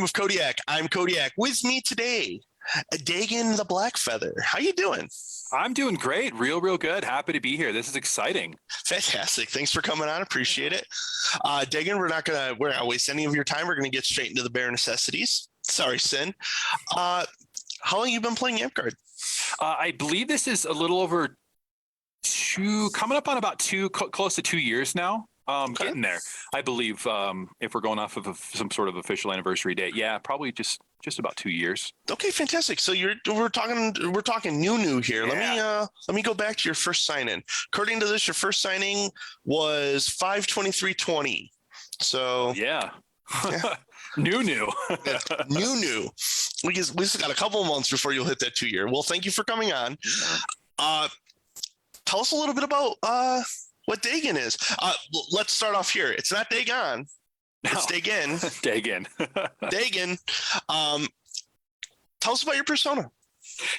of Kodiak. I'm Kodiak. With me today, Daegan the Blackfeather. How you doing? I'm doing great. Real good. Happy to be here. This is exciting. Fantastic. Thanks for coming on. Appreciate it. Daegan, we're not gonna waste any of your time. We're gonna get straight into the bare necessities. Sorry, Sin. How long you been playing Amtgard? I believe this is a little over coming up on about close to 2 years now. Okay. Getting there, I believe. If we're going off of some sort of official anniversary date, yeah, probably just about 2 years. Okay, fantastic. So we're talking new here. Yeah. Let me go back to your first sign in. According to this, your first signing was 5/23/20. So yeah. new. Yeah, new. We just got a couple of months before you'll hit that 2 year. Well, thank you for coming on. Tell us a little bit about what Daegan is. Let's start off here. It's not Daegan. It's Daegan. Daegan. Daegan. Tell us about your persona.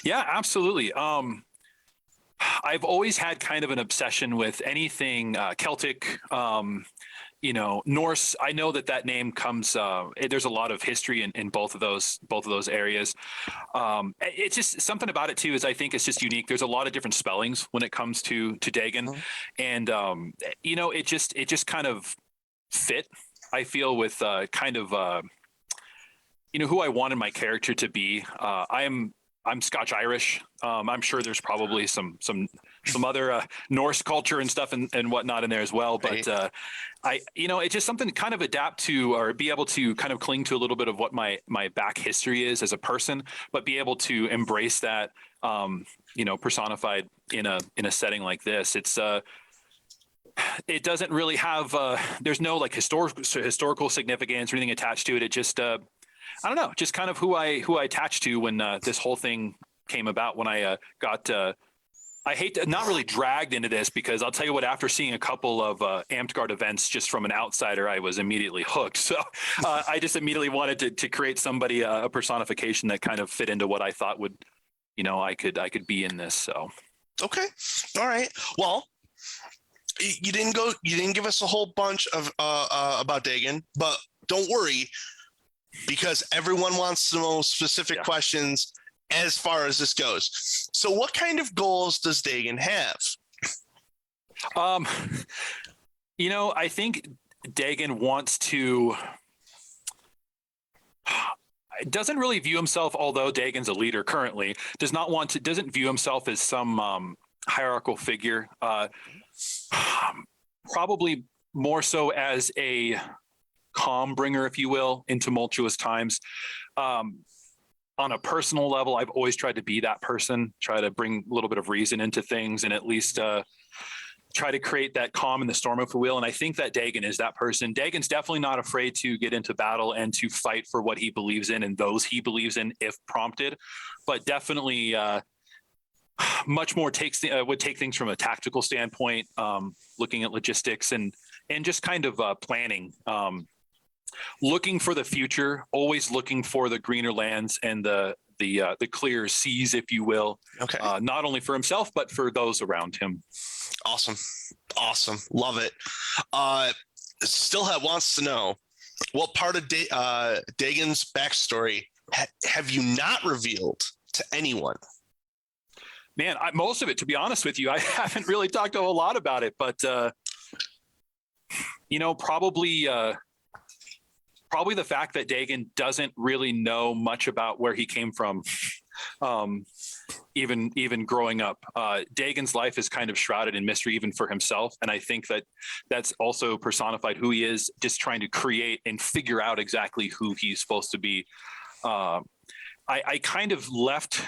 Yeah, absolutely. I've always had kind of an obsession with anything Celtic, Norse. I know that name comes. There's a lot of history in both of those areas. It's just something about it too. Is I think it's just unique. There's a lot of different spellings when it comes to Daegan, and it just kind of fit. I feel with kind of who I wanted my character to be. I'm Scotch Irish. I'm sure there's probably some other Norse culture and stuff and whatnot in there as well. But it's just something to kind of adapt to or be able to kind of cling to a little bit of what my back history is as a person, but be able to embrace that, personified in a setting like this. It doesn't really have. There's no like historical significance or anything attached to it. It just I don't know, just kind of who I attached to when this whole thing came about. When I got, I hate to not really dragged into this because I'll tell you what, after seeing a couple of Amtgard events just from an outsider, I was immediately hooked. So I just immediately wanted to create somebody, a personification that kind of fit into what I thought would, I could be in this. So. Okay. All right. Well, you didn't give us a whole bunch of about Daegan, but don't worry, because everyone wants to know specific questions as far as this goes. So what kind of goals does Daegan have? I think Daegan wants to, doesn't really view himself, although Daegan's a leader currently, doesn't view himself as some hierarchical figure. Probably more so as a calm bringer, if you will, in tumultuous times. On a personal level, I've always tried to be that person, try to bring a little bit of reason into things, and at least try to create that calm in the storm, if you will. And I think that Daegan is that person. Daegan's definitely not afraid to get into battle and to fight for what he believes in and those he believes in if prompted, but definitely much more would take things from a tactical standpoint, looking at logistics and just kind of planning, looking for the future, always looking for the greener lands and the clear seas, if you will. Okay. Not only for himself, but for those around him. Awesome. Love it. Stillhead wants to know what part of Daegan's backstory have you not revealed to anyone? Man, most of it, to be honest with you, I haven't really talked a whole lot about it, but probably the fact that Daegan doesn't really know much about where he came from, even growing up. Daegan's life is kind of shrouded in mystery, even for himself, and I think that's also personified who he is, just trying to create and figure out exactly who he's supposed to be. I kind of left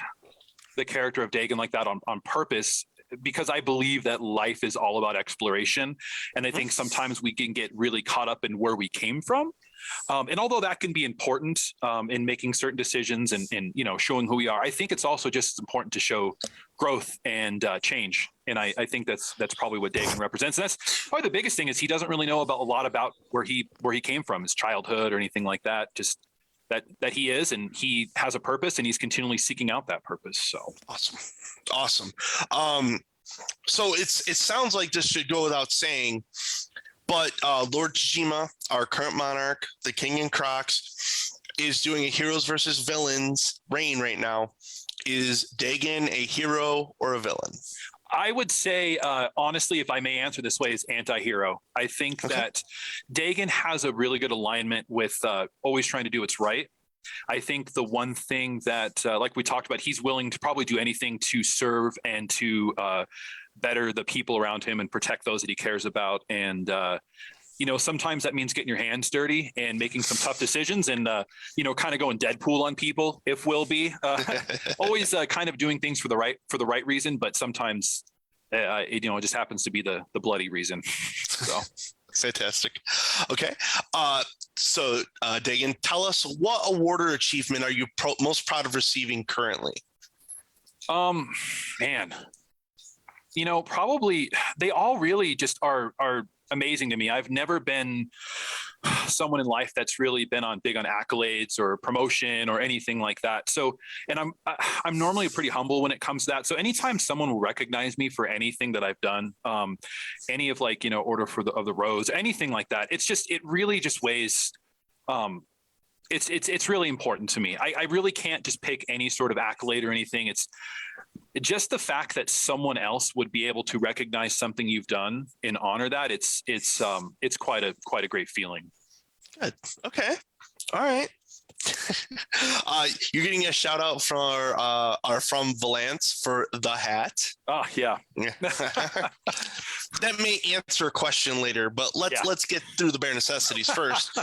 the character of Daegan like that on purpose, because I believe that life is all about exploration. And I think sometimes we can get really caught up in where we came from. And although that can be important in making certain decisions and showing who we are, I think it's also just as important to show growth and change. And I think that's probably what Daegan represents. And that's probably the biggest thing, is he doesn't really know a lot about where he came from, his childhood or anything like that. Just that he is, and he has a purpose, and he's continually seeking out that purpose. So awesome. So it sounds like this should go without saying, but Lord Tajima, our current monarch, the King and Crocs, is doing a heroes versus villains reign right now. Is Daegan a hero or a villain? I would say, honestly, if I may answer this way, is anti-hero. I think that Daegan has a really good alignment with always trying to do what's right. I think the one thing that, like we talked about, he's willing to probably do anything to serve and to better the people around him and protect those that he cares about. And sometimes that means getting your hands dirty and making some tough decisions and, kind of going Deadpool on people, if will be. Always kind of doing things for the right reason, but sometimes, it just happens to be the bloody reason. So. Fantastic. Okay. So Daegan, tell us, what award or achievement are you most proud of receiving currently? Man, probably they all really just are amazing to me. I've never been someone in life that's really been big on accolades or promotion or anything like that. So, and I'm normally pretty humble when it comes to that. So anytime someone will recognize me for anything that I've done, any of Order of the Rose, anything like that, it really just weighs, it's really important to me. I really can't just pick any sort of accolade or anything. It's just the fact that someone else would be able to recognize something you've done and honor that. It's quite a great feeling. Good. Okay. All right. You're getting a shout out from Valance for the hat. Oh yeah. That may answer a question later, but let's get through the bare necessities first.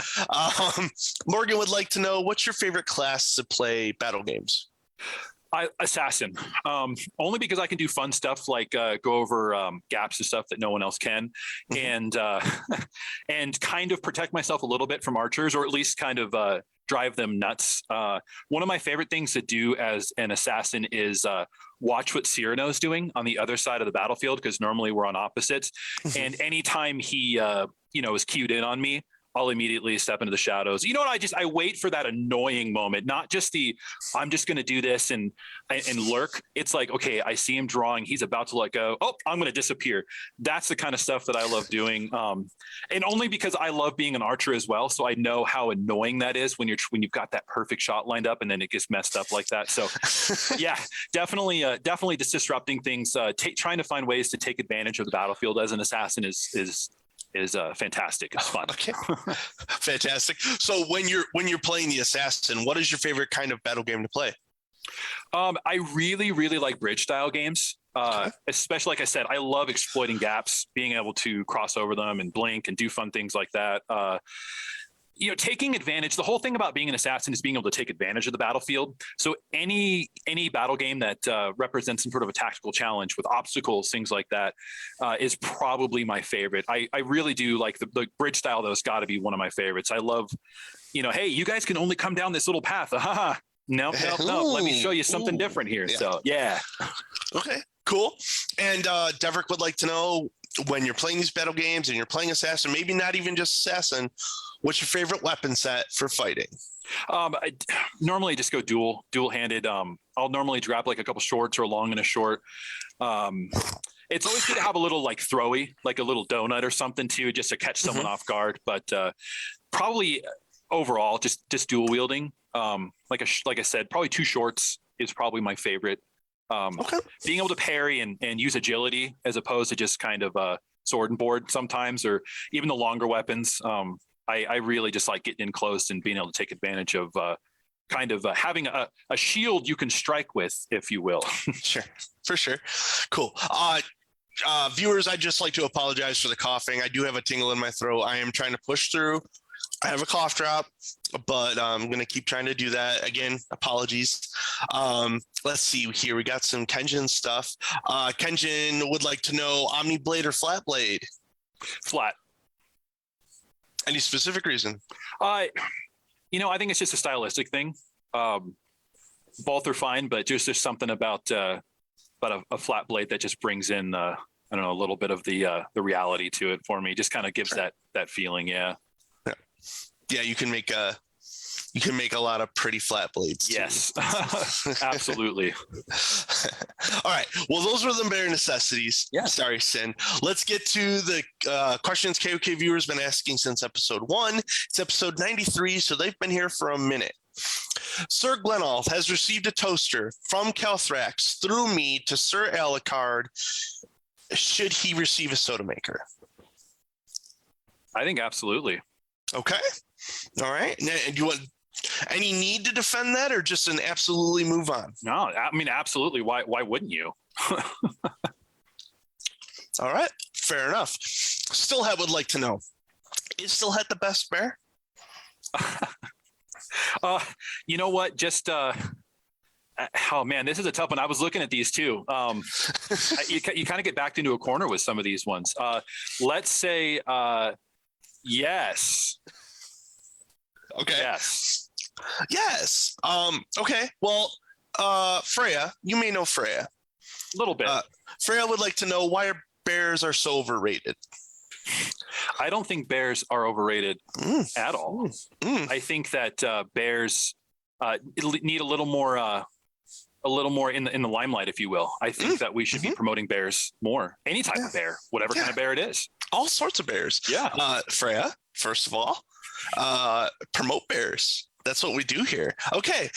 Morgan would like to know, what's your favorite class to play battle games? Assassin, only because I can do fun stuff like go over gaps and stuff that no one else can, and kind of protect myself a little bit from archers, or at least kind of drive them nuts. One of my favorite things to do as an assassin is watch what Cyrano's doing on the other side of the battlefield, because normally we're on opposites, and anytime he is cued in on me, I'll immediately step into the shadows. You know what? I wait for that annoying moment, not just I'm just going to do this and lurk. It's like, okay, I see him drawing. He's about to let go. Oh, I'm going to disappear. That's the kind of stuff that I love doing. And only because I love being an archer as well. So I know how annoying that is when you've got that perfect shot lined up and then it gets messed up like that. So yeah, definitely just disrupting things, trying to find ways to take advantage of the battlefield as an assassin is fantastic. It's fun. Okay. Fantastic. So when you're playing the assassin, what is your favorite kind of battle game to play? I really, really like bridge style games. Especially, like I said, I love exploiting gaps, being able to cross over them and blink and do fun things like that. Taking advantage, the whole thing about being an assassin is being able to take advantage of the battlefield. So any battle game that represents some sort of a tactical challenge with obstacles, things like that, is probably my favorite. I really do like the bridge style, though. It's got to be one of my favorites. I love, hey, you guys can only come down this little path. No. Let me show you something different here. Yeah. So yeah. Okay, cool. And Deverick would like to know, when you're playing these battle games and you're playing assassin, maybe not even just assassin, what's your favorite weapon set for fighting? I normally just go dual-handed. I'll normally drop like a couple shorts or a long and a short. It's always good to have a little like throwy, like a little donut or something too, just to catch someone off guard. But probably overall, just dual wielding. Like I said, probably two shorts is probably my favorite. Being able to parry and use agility as opposed to just kind of sword and board sometimes, or even the longer weapons. I really just like getting in close and being able to take advantage of having a shield you can strike with, if you will. Sure, for sure. Cool. Viewers, I'd just like to apologize for the coughing. I do have a tingle in my throat. I am trying to push through. I have a cough drop, but I'm going to keep trying to do that. Again, apologies. Let's see here. We got some Kenjin stuff. Kenjin would like to know, Omni Blade or Flat Blade? Flat. Any specific reason? I think it's just a stylistic thing. Both are fine, but there's something about a flat blade that just brings in, a little bit of the reality to it for me. Just kind of gives that feeling. Yeah. Yeah, you can make a lot of pretty flat blades too. Yes. Absolutely. All right. Well, those were the bare necessities. Yeah. Sorry, Sin. Let's get to the questions KOK viewers been asking since episode 1. It's episode 93, so they've been here for a minute. Sir Glenolf has received a toaster from Calthrax through me to Sir Alucard. Should he receive a soda maker? I think absolutely. Okay. All right. Do you want any need to defend that, or just an absolutely move on? No, I mean, absolutely. Why wouldn't you? All right. Fair enough. Stillhat would like to know, is Stillhat the best bear? You know what? Just oh man, this is a tough one. I was looking at these too. You kind of get backed into a corner with some of these ones. Let's say yes. Okay. Yes. Yes. Okay. Well, Freya, you may know Freya. A little bit. Freya would like to know why bears are so overrated. I don't think bears are overrated at all. I think that bears need a little more in the limelight, if you will. I think that we should be promoting bears more. Any type of bear, whatever kind of bear it is. All sorts of bears. Yeah. Freya, first of all, promote bears. That's what we do here. Okay.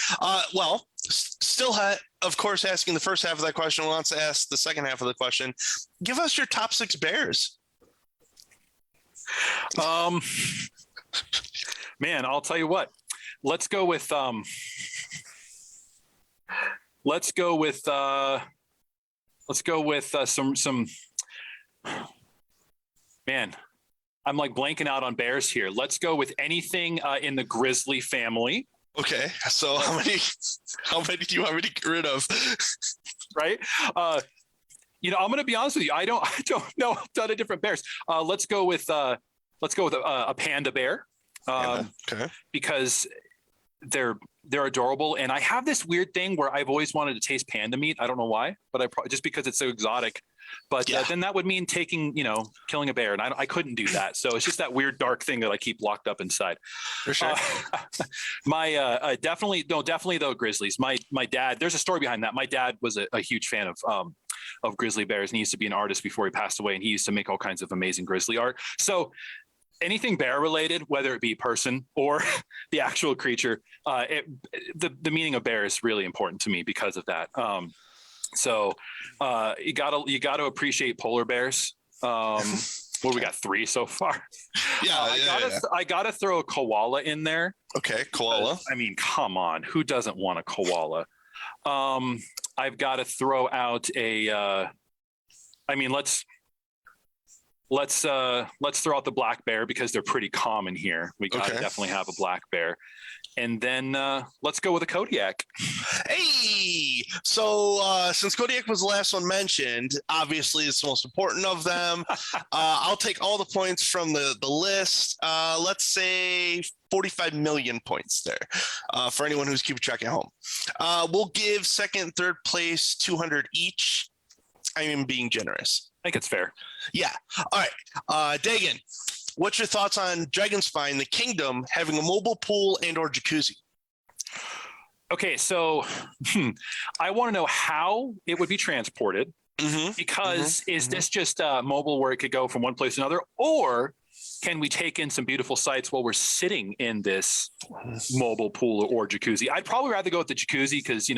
Well, Stillhat, of course, asking the first half of that question, wants to ask the second half of the question. Give us your top 6 bears. Man, I'll tell you what. Let's go with some man. I'm like blanking out on bears here. Let's go with anything in the grizzly family. Okay. So how many do you want me to get rid of? Right. I'm going to be honest with you. I don't know a ton of different bears. Let's go with a panda bear. Okay. Because they're adorable, and I have this weird thing where I've always wanted to taste panda meat. I don't know why, but just because it's so exotic. But then that would mean killing a bear, and I couldn't do that. So it's just that weird dark thing that I keep locked up inside. For sure. Definitely though grizzlies. My dad. There's a story behind that. My dad was a huge fan of grizzly bears, and he used to be an artist before he passed away, and he used to make all kinds of amazing grizzly art. So anything bear related, whether it be person or the actual creature, the meaning of bear is really important to me because of that. So you gotta appreciate polar bears. Well, we got 3 so far. I gotta throw a koala in there. Okay, koala. I mean, come on, who doesn't want a koala? I've got to throw out a. Let's throw out the black bear because they're pretty common here. We got to definitely have a black bear. And then let's go with a Kodiak. Hey, so since Kodiak was the last one mentioned, obviously it's the most important of them. I'll take all the points from the list. Let's say 45 million points there for anyone who's keeping track at home. We'll give second and third place 200 each. I am being generous. I think it's fair. Yeah. All right. Daegan, what's your thoughts on Dragonspine, the kingdom, having a mobile pool and or jacuzzi? Okay, so I want to know how it would be transported, because is this just mobile where it could go from one place to another, or can we take in some beautiful sights while we're sitting in this mobile pool or jacuzzi? I'd probably rather go with the jacuzzi because,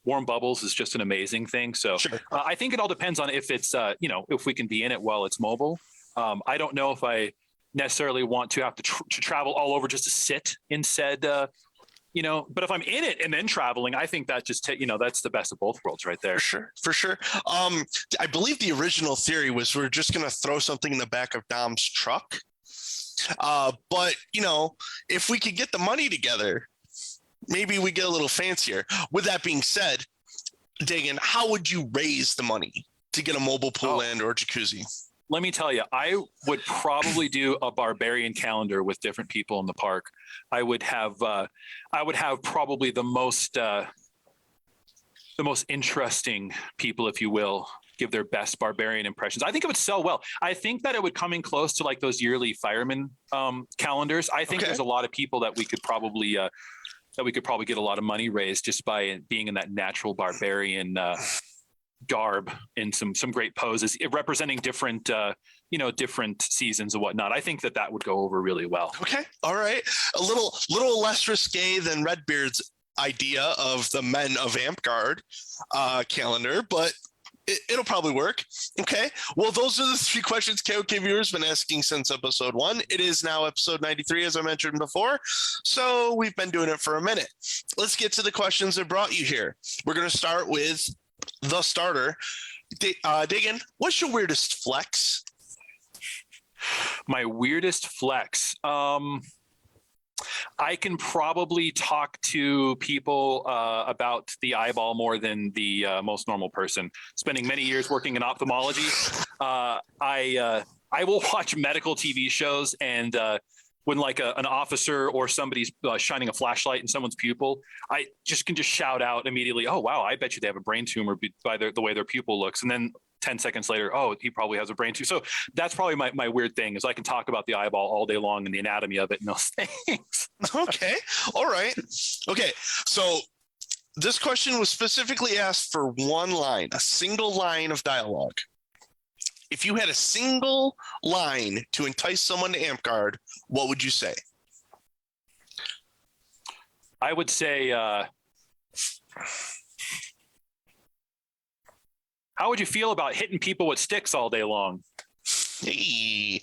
warm bubbles is just an amazing thing. So sure. I think it all depends on if it's, if we can be in it while it's mobile. I don't know if I necessarily want to have to travel all over just to sit in said, but if I'm in it and then traveling, I think that just, that's the best of both worlds right there. For sure. I believe the original theory was we're just going to throw something in the back of Dom's truck. But, if we could get the money together, maybe we get a little fancier. With that being said, Daegan, how would you raise the money to get a mobile pool and or jacuzzi? Let me tell you, I would probably do a barbarian calendar with different people in the park. I would have probably the most interesting people, if you will, give their best barbarian impressions. I think it would sell well. I think that it would come in close to like those yearly fireman calendars. I think there's a lot of people that we could probably get a lot of money raised just by being in that natural barbarian garb in some great poses representing different different seasons and whatnot. I think that would go over really well. Okay. All right. A little less risque than Redbeard's idea of the Men of Amtgard calendar, but it'll probably work. Okay. Well, those are the 3 questions KOK viewers have been asking since episode 1. It is now episode 93, as I mentioned before. So we've been doing it for a minute. Let's get to the questions that brought you here. We're going to start with the starter. Daegan, what's your weirdest flex? My weirdest flex. I can probably talk to people about the eyeball more than the most normal person. Spending many years working in ophthalmology, I will watch medical TV shows, and when like an officer or somebody's shining a flashlight in someone's pupil, I can shout out immediately, "Oh wow, I bet you they have a brain tumor by the way their pupil looks," and then 10 seconds later, oh, he probably has a brain tumor. So that's probably my weird thing, is I can talk about the eyeball all day long and the anatomy of it and those things. Okay. All right. Okay. So this question was specifically asked for one line, a single line of dialogue. If you had a single line to entice someone to Amtgard, what would you say? I would say, how would you feel about hitting people with sticks all day long? Hey,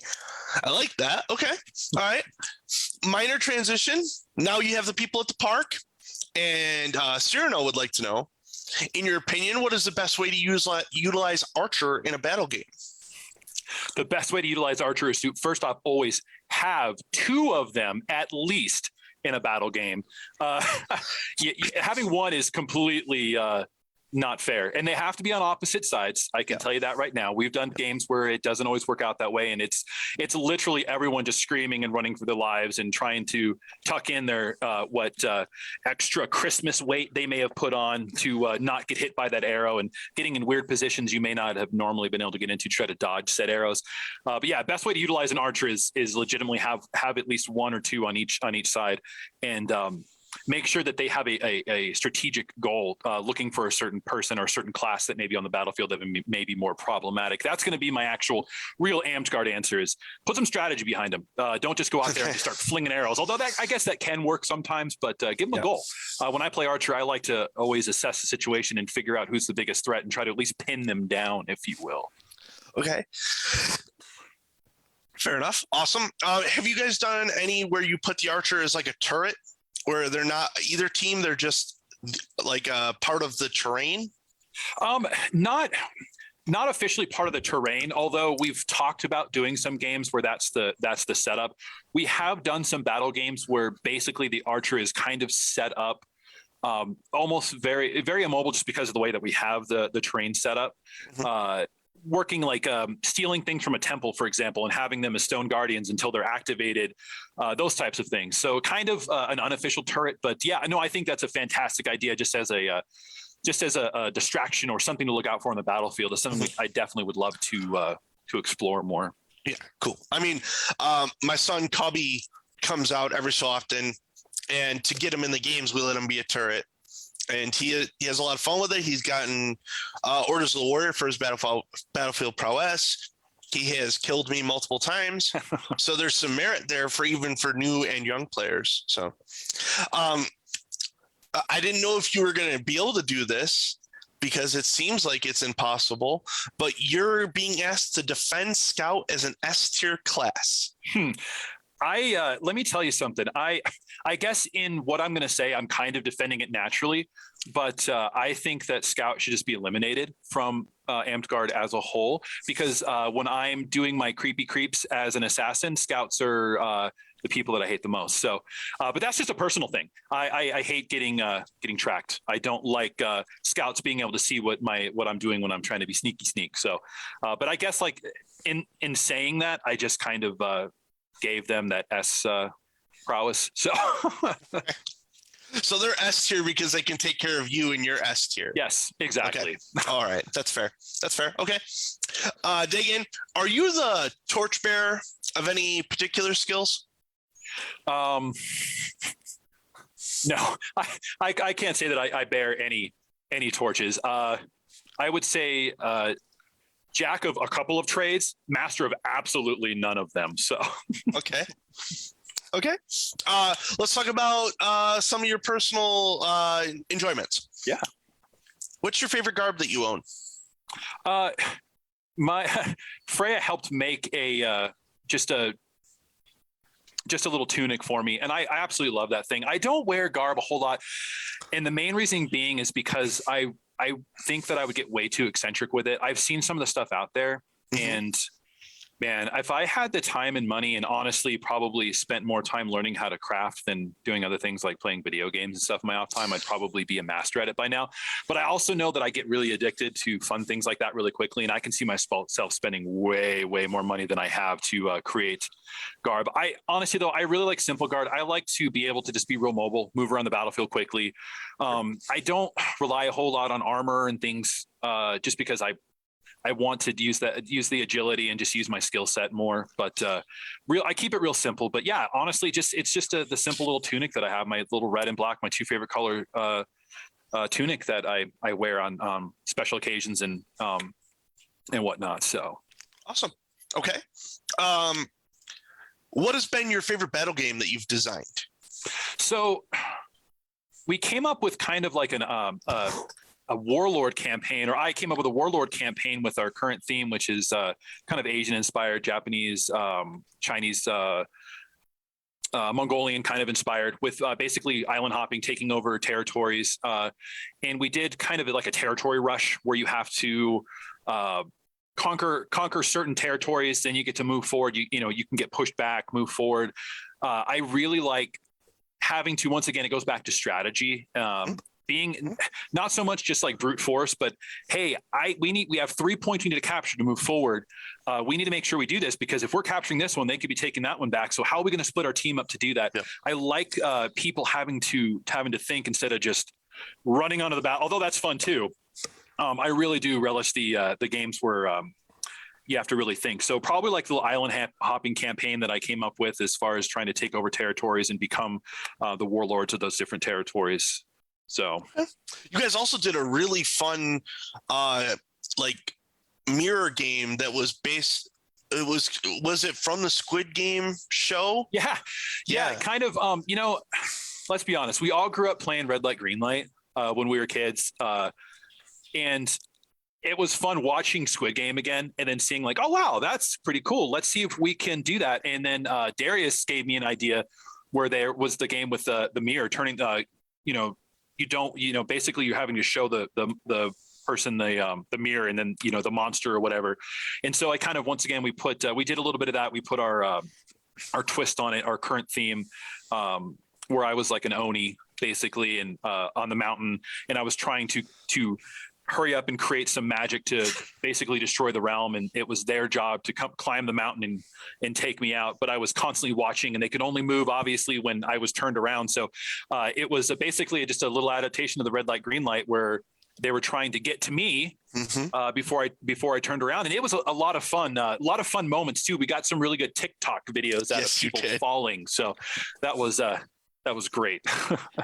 I like that. Okay. All right. Minor transition. Now you have the people at the park, and Cyrano would like to know, in your opinion, what is the best way to utilize Archer in a battle game? The best way to utilize Archer is to, first off, always have 2 of them at least in a battle game. Having one is completely not fair, and they have to be on opposite sides. I can tell you that right now. We've done games where it doesn't always work out that way, and it's literally everyone just screaming and running for their lives and trying to tuck in their extra Christmas weight they may have put on to not get hit by that arrow, and getting in weird positions you may not have normally been able to get into to try to dodge said arrows. But yeah, best way to utilize an archer is legitimately have at least 1 or 2 on each side, and make sure that they have a strategic goal, looking for a certain person or a certain class that may be on the battlefield that may be more problematic. That's going to be my actual real Amtgard answer, is put some strategy behind them. Don't just go out there and just start flinging arrows, although I guess that can work sometimes, but give them a goal. When I play Archer, I like to always assess the situation and figure out who's the biggest threat and try to at least pin them down, if you will. Okay. Fair enough. Awesome. Have you guys done any where you put the Archer as like a turret, where they're not either team, they're just like a part of the terrain? Not officially part of the terrain, although we've talked about doing some games where that's the setup. We have done some battle games where basically the Archer is kind of set up almost very, very immobile, just because of the way that we have the terrain set up. Mm-hmm. Working like stealing things from a temple, for example, and having them as stone guardians until they're activated, those types of things. So kind of an unofficial turret, but yeah, no, I think that's a fantastic idea, just as a distraction or something to look out for on the battlefield. Is something I definitely would love to explore more. Yeah, cool. I mean, my son Cubby comes out every so often, and to get him in the games, we let him be a turret. And he has a lot of fun with it. He's gotten Orders of the Warrior for his battlefield prowess. He has killed me multiple times. So there's some merit there for new and young players. So I didn't know if you were going to be able to do this, because it seems like it's impossible, but you're being asked to defend Scout as an S tier class. Let me tell you something. I guess in what I'm going to say, I'm kind of defending it naturally, but I think that Scout should just be eliminated from Amtgard as a whole, because when I'm doing my creepy creeps as an assassin, Scouts are the people that I hate the most. So, but that's just a personal thing. I hate getting tracked. I don't like Scouts being able to see what I'm doing when I'm trying to be sneak. So, but I guess like in saying that, I just kind of gave them that S prowess. So so they're S tier because they can take care of you and you're S tier. Yes, exactly. Okay. All right. That's fair. Okay. Daegan, are you the torchbearer of any particular skills? No, I can't say that I bear any torches. I would say jack of a couple of trades, master of absolutely none of them. So okay. Okay. Let's talk about some of your personal enjoyments. Yeah. What's your favorite garb that you own? My Freya helped make just a little tunic for me, and I absolutely love that thing. I don't wear garb a whole lot, and the main reason being is because I think that I would get way too eccentric with it. I've seen some of the stuff out there, and man, if I had the time and money, and honestly probably spent more time learning how to craft than doing other things like playing video games and stuff in my off time, I'd probably be a master at it by now. But I also know that I get really addicted to fun things like that really quickly, and I can see myself spending way more money than I have to create garb. I honestly, though, I really like simple garb. I like to be able to just be real mobile, move around the battlefield quickly. I don't rely a whole lot on armor and things just because I want to use the agility and just use my skill set more. But I keep it real simple. But yeah, honestly, it's just the simple little tunic that I have, my little red and black, my two favorite color tunic that I wear on special occasions and whatnot. So awesome. Okay. What has been your favorite battle game that you've designed? So we came up with kind of like a warlord campaign, or I came up with a warlord campaign with our current theme, which is kind of Asian inspired, Japanese, Chinese, Mongolian kind of inspired, with basically island hopping, taking over territories. And we did kind of like a territory rush where you have to conquer certain territories, then you get to move forward. You can get pushed back, move forward. I really like having to, once again, it goes back to strategy. Being not so much just like brute force, but hey, we have 3 points we need to capture to move forward. We need to make sure we do this, because if we're capturing this one, they could be taking that one back. So how are we going to split our team up to do that? Yeah. I like people having to think instead of just running onto the battle. Although that's fun too. I really do relish the games where you have to really think. So probably like the little island hopping campaign that I came up with, as far as trying to take over territories and become the warlords of those different territories. So you guys also did a really fun like mirror game that was based, was it from the Squid Game show? Yeah, kind of. Let's be honest, we all grew up playing red light green light when we were kids, and it was fun watching Squid Game again and then seeing like, oh wow, that's pretty cool, let's see if we can do that. And then Darius gave me an idea where there was the game with the mirror turning, basically you're having to show the person the mirror, and then the monster or whatever. And so I kind of, once again, we did a little bit of that. We put our twist on it, our current theme, where I was like an Oni basically, and on the mountain, and I was trying to hurry up and create some magic to basically destroy the realm, and it was their job to climb the mountain and take me out. But I was constantly watching, and they could only move obviously when I was turned around. So it was basically just a little adaptation of the red light green light, where they were trying to get to me before I turned around. And it was a lot of fun, moments too. We got some really good TikTok videos out of people falling. So that was great.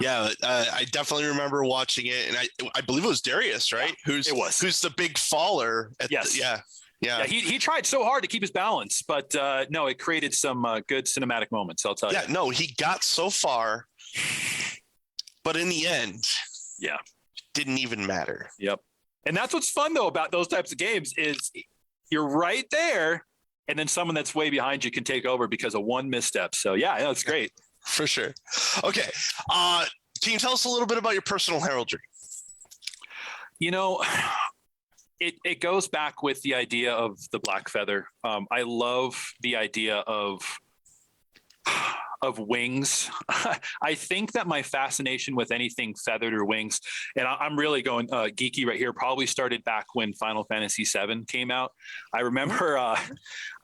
Yeah, I definitely remember watching it, and I believe it was Darius, right? Who's the big faller? Yes. Yeah. He tried so hard to keep his balance, but no, it created some good cinematic moments, I'll tell you. Yeah, no, he got so far, but in the end, didn't even matter. Yep. And that's what's fun though about those types of games, is you're right there, and then someone that's way behind you can take over because of one misstep. So yeah, that's great. For sure. Okay. Can you tell us a little bit about your personal heraldry? It goes back with the idea of the black feather. I love the idea of wings. I think that my fascination with anything feathered or wings, and I'm really going geeky right here, probably started back when Final Fantasy VII came out. I remember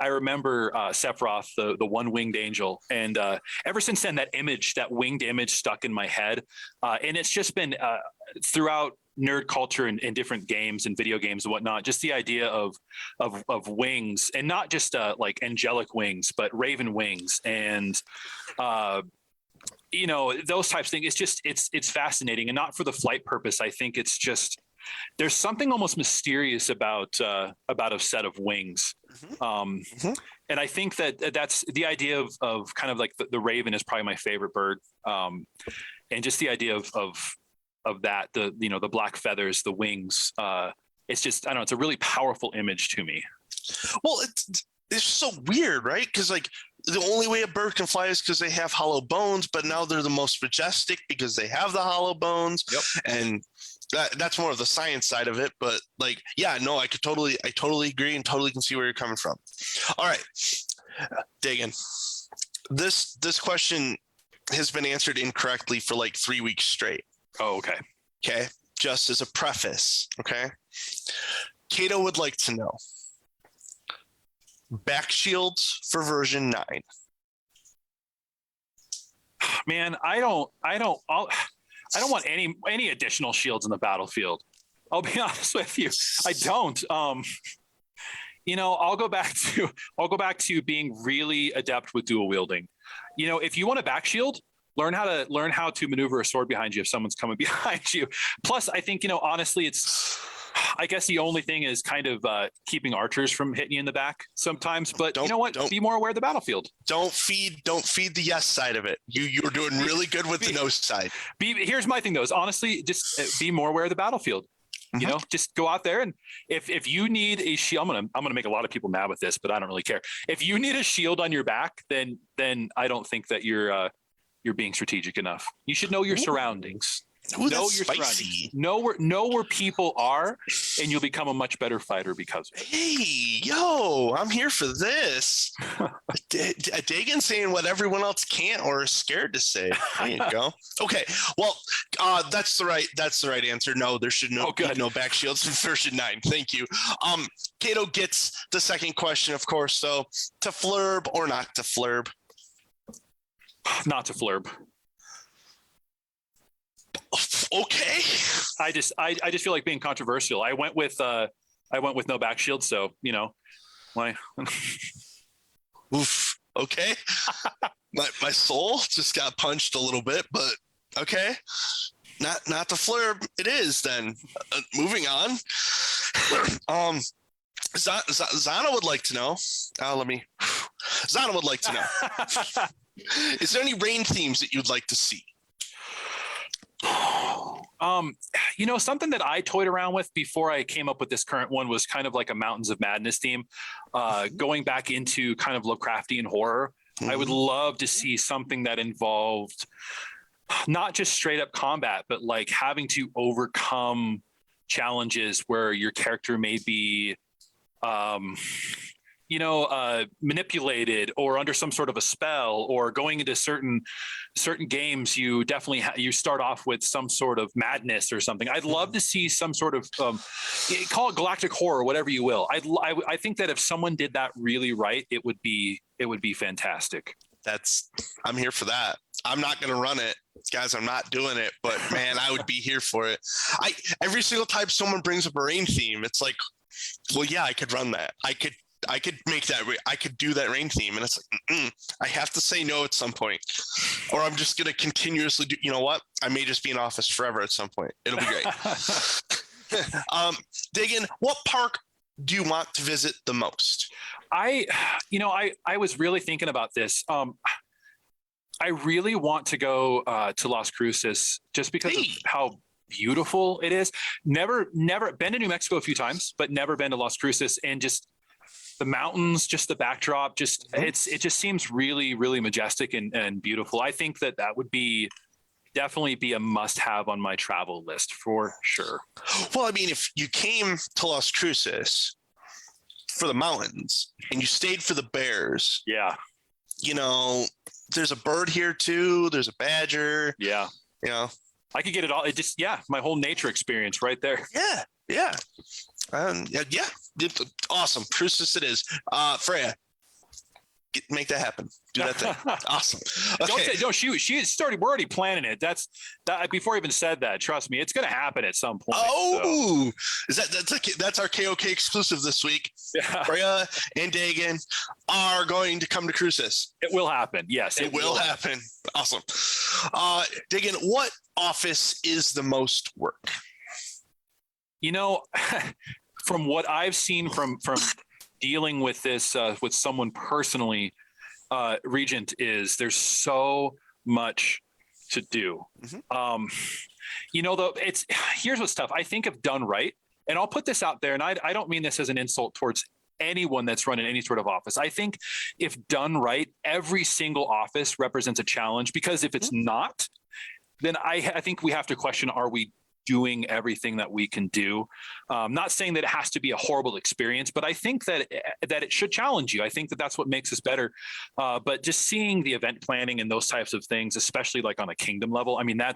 Sephiroth, the one-winged angel, and ever since then, that winged image stuck in my head, and it's just been throughout nerd culture in different games and video games and whatnot, just the idea of wings, and not just like angelic wings, but raven wings, and those types of things. It's just it's fascinating, and not for the flight purpose. I think it's just, there's something almost mysterious about a set of wings. Mhm. And I think that that's the idea of kind of like the raven is probably my favorite bird. And just the idea of that, the black feathers, the wings, it's just, I don't know, it's a really powerful image to me. Well, it's so weird, right? Because like the only way a bird can fly is because they have hollow bones, but now they're the most majestic because they have the hollow bones. Yep. And that's more of the science side of it. But like, yeah, no, I totally agree and totally can see where you're coming from. All right, Daegan, this question has been answered incorrectly for like 3 weeks straight. Oh, okay. Okay, just as a preface. Okay, Cato would like to know back shields for version 9. Man, I don't want any additional shields in the battlefield. I'll be honest with you. I don't. I'll go back to being really adept with dual wielding. If you want a back shield, learn how to maneuver a sword behind you if someone's coming behind you. Plus, I think, honestly, I guess the only thing is kind of keeping archers from hitting you in the back sometimes. But you know what? Be more aware of the battlefield. Don't feed the yes side of it. You're doing really good with the no side. Here's my thing though, is honestly just be more aware of the battlefield. Mm-hmm. Just go out there, and if you need a shield, I'm gonna make a lot of people mad with this, but I don't really care. If you need a shield on your back, then I don't think that you're being strategic enough. You should know your surroundings. Ooh, know your surroundings. Know where people are, and you'll become a much better fighter because of it. Hey, yo, I'm here for this. Daegan saying what everyone else can't or is scared to say. There you go. Okay, well, that's the right answer. No, there should be no back shields in version 9. Thank you. Cato gets the second question, of course. So, to flurb or not to flurb? Not to flurb. Okay. I just feel like being controversial. I went with no back shield, so why? Oof. Okay. my soul just got punched a little bit, but okay. Not the flurb. It is then. Moving on. Zana would like to know. Zana would like to know. Is there any rain themes that you'd like to see? Something that I toyed around with before I came up with this current one was kind of like a Mountains of Madness theme, going back into kind of Lovecraftian horror. Mm-hmm. I would love to see something that involved not just straight up combat, but like having to overcome challenges where your character may be manipulated or under some sort of a spell, or going into certain games, you definitely you start off with some sort of madness or something. I'd love to see some sort of call it galactic horror, whatever you will. I think that if someone did that really right, it would be fantastic. I'm here for that. I'm not going to run it, guys. I'm not doing it, but man, I would be here for it. Every single time someone brings up a rain theme, it's like, well, yeah, I could run that. I could make that. I could do that rain theme, and it's like, I have to say no at some point, or I'm just gonna continuously do. You know what? I may just be in office forever at some point. It'll be great. Daegan, what park do you want to visit the most? I was really thinking about this. I really want to go to Las Cruces just because of how beautiful it is. Never been to New Mexico a few times, but never been to Las Cruces, and just the mountains, just the backdrop, just it just seems really, really majestic and beautiful. I think that would definitely be a must-have on my travel list for sure. Well, I mean, if you came to Las Cruces for the mountains and you stayed for the bears, yeah, there's a bird here too. There's a badger. Yeah, I could get it all. It just my whole nature experience right there. Yeah. Yeah. Awesome. Cruces it is. Freya, make that happen. Do that thing. Awesome. Okay. We're already planning it. That's before I even said that. Trust me, it's going to happen at some point. Oh, so. That's our KOK exclusive this week. Yeah. Freya and Daegan are going to come to Cruces. It will happen. Yes, it will happen. Awesome. Daegan, what office is the most work? From what I've seen from dealing with this with someone personally, Regent, is there's so much to do. Though here's what's tough. I think if done right, and I'll put this out there, and I don't mean this as an insult towards anyone that's running any sort of office. I think if done right, every single office represents a challenge, because if it's not, then I think we have to question, are we doing everything that we can do? Not saying that it has to be a horrible experience, but I think that it should challenge you. I think that that's what makes us better. But just seeing the event planning and those types of things, especially like on a kingdom level, I mean, I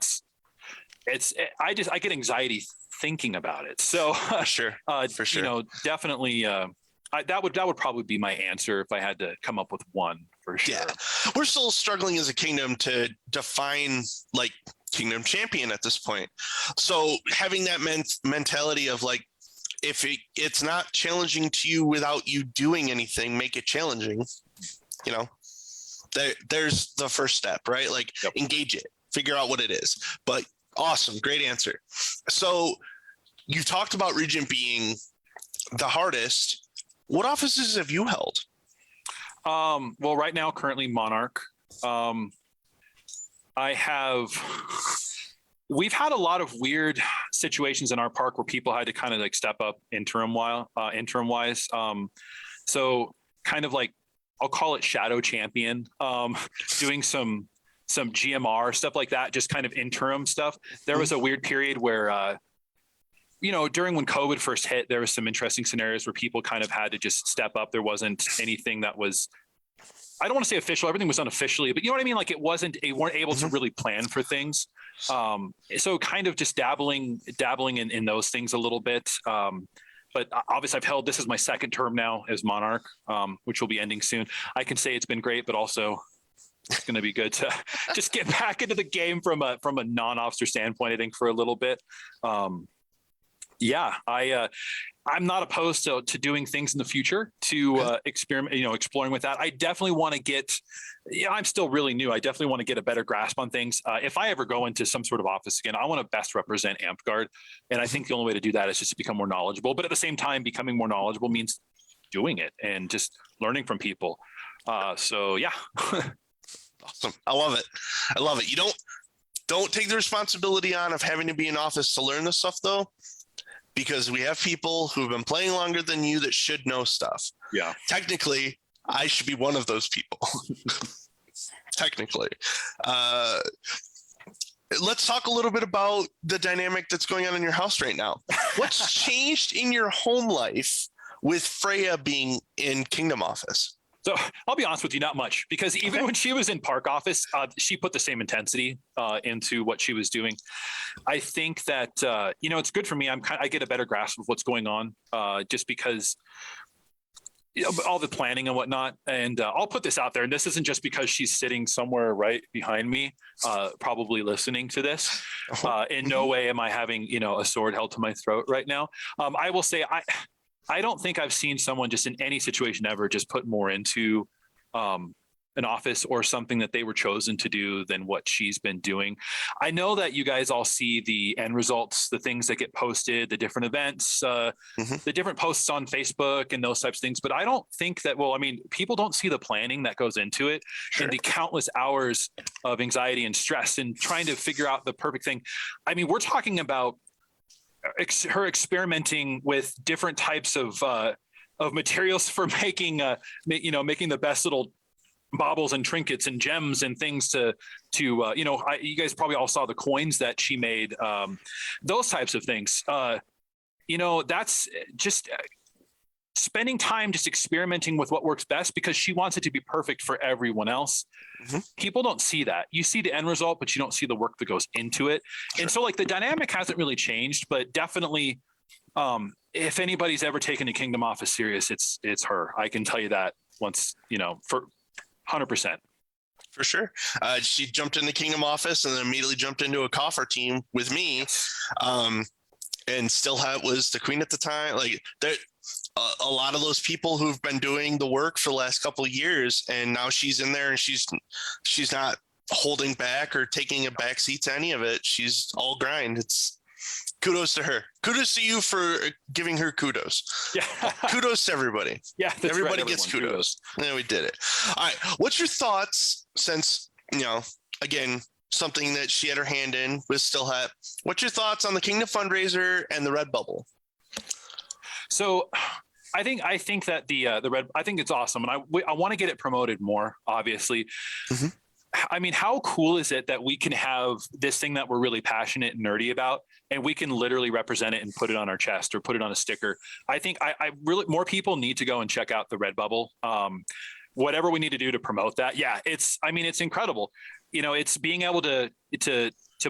get anxiety thinking about it. So for sure, definitely, that would probably be my answer if I had to come up with one, for sure. Yeah, we're still struggling as a kingdom to define like kingdom champion at this point. So having that mentality of like, if it's not challenging to you without you doing anything, make it challenging. There's the first step, right? Like, engage it, figure out what it is. But awesome, great answer. So you talked about Regent being the hardest. What offices have you held? Well, right now, currently Monarch. We've had a lot of weird situations in our park where people had to kind of like step up interim wise. So kind of like, I'll call it shadow champion, doing some GMR stuff like that, just kind of interim stuff. There was a weird period where, during when COVID first hit, there was some interesting scenarios where people kind of had to just step up. There wasn't anything that was, I don't want to say official, everything was unofficially, but you know what I mean? Like they weren't able to really plan for things. So kind of just dabbling in those things a little bit. But obviously this is my second term now as Monarch, which will be ending soon. I can say it's been great, but also it's going to be good to just get back into the game from a non-officer standpoint, I think, for a little bit. I'm not opposed to doing things in the future to experiment, exploring with that. I definitely want to get, I'm still really new. I definitely want to get a better grasp on things. If I ever go into some sort of office again, I want to best represent Amtgard. And I think the only way to do that is just to become more knowledgeable. But at the same time, becoming more knowledgeable means doing it and just learning from people. So yeah. Awesome. I love it. You don't take the responsibility on of having to be in office to learn this stuff though, because we have people who've been playing longer than you that should know stuff. Yeah. Technically, I should be one of those people. Technically. Let's talk a little bit about the dynamic that's going on in your house right now. What's changed in your home life with Freya being in Kingdom office? So I'll be honest with you, not much, because even when she was in park office, she put the same intensity into what she was doing. I think that, it's good for me. I get a better grasp of what's going on just because all the planning and whatnot. And I'll put this out there, and this isn't just because she's sitting somewhere right behind me, probably listening to this. In no way am I having, a sword held to my throat right now. I will say I don't think I've seen someone just in any situation ever just put more into an office or something that they were chosen to do than what she's been doing. I know that you guys all see the end results, the things that get posted, the different events, the different posts on Facebook and those types of things. But I don't think that, people don't see the planning that goes into it and the countless hours of anxiety and stress and trying to figure out the perfect thing. I mean, we're talking about her experimenting with different types of materials for making making the best little baubles and trinkets and gems and things to you guys probably all saw the coins that she made, those types of things. That's just spending time just experimenting with what works best because she wants it to be perfect for everyone else. People don't see that. You see the end result, but you don't see the work that goes into it. And so like the dynamic hasn't really changed, but definitely if anybody's ever taken a Kingdom office serious, it's her. I can tell you that once, for 100%. For sure. She jumped in the Kingdom office and then immediately jumped into a coffer team with me. And still was the queen at the time. Like a lot of those people who've been doing the work for the last couple of years, and now she's in there and she's not holding back or taking a back seat to any of it. She's all grind. It's Kudos to her. Kudos to you for giving her kudos. Yeah. Kudos to everybody. Yeah. That's Everybody right, gets everyone. kudos. Yeah, we did it. All right. What's your thoughts since, again, something that she had her hand in with Still Hat. What's your thoughts on the Kingdom fundraiser and the Redbubble? So I think that the Red, I think it's awesome. And I want to get it promoted more, obviously. Mm-hmm. I mean, how cool is it that we can have this thing that we're really passionate and nerdy about, and we can literally represent it and put it on our chest or put it on a sticker? I think I really, more people need to go and check out the Redbubble. Whatever we need to do to promote that. Yeah, it's incredible. It's being able to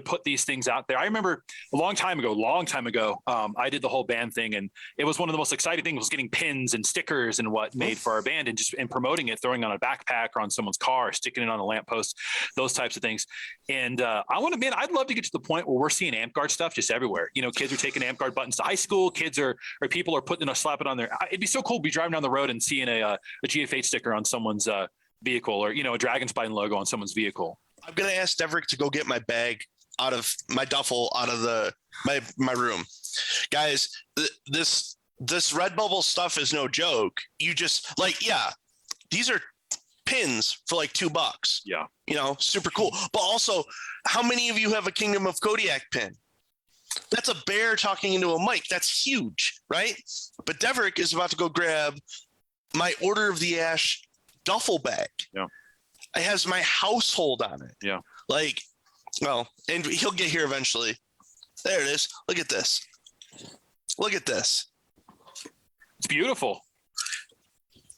put these things out there. I remember a long time ago, I did the whole band thing, and it was one of the most exciting things was getting pins and stickers and what made for our band, and promoting it, throwing on a backpack or on someone's car, sticking it on a lamppost, those types of things. And I'd love to get to the point where we're seeing AmpGuard stuff just everywhere. Kids are taking AmpGuard buttons to high school. Kids or people are slapping on their. It'd be so cool to be driving down the road and seeing a GFH sticker on someone's vehicle, or a Dragon Spine logo on someone's vehicle. I'm gonna ask Deverick to go get my bag out of my duffel out of my room. Guys, this Redbubble stuff is no joke. You just these are pins for like $2. Yeah. Super cool. But also, how many of you have a Kingdom of Kodiak pin? That's a bear talking into a mic. That's huge, right? But Deverick is about to go grab my Order of the Ash duffel bag. Yeah. It has my household on it. Yeah. And he'll get here eventually. There it is. Look at this. Look at this. It's beautiful.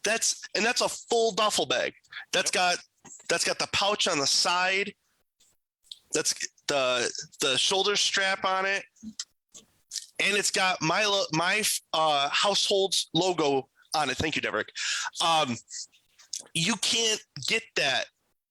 That's a full duffel bag. That's got the pouch on the side. That's the shoulder strap on it, and it's got my household's logo on it. Thank you, Deverick. You can't get that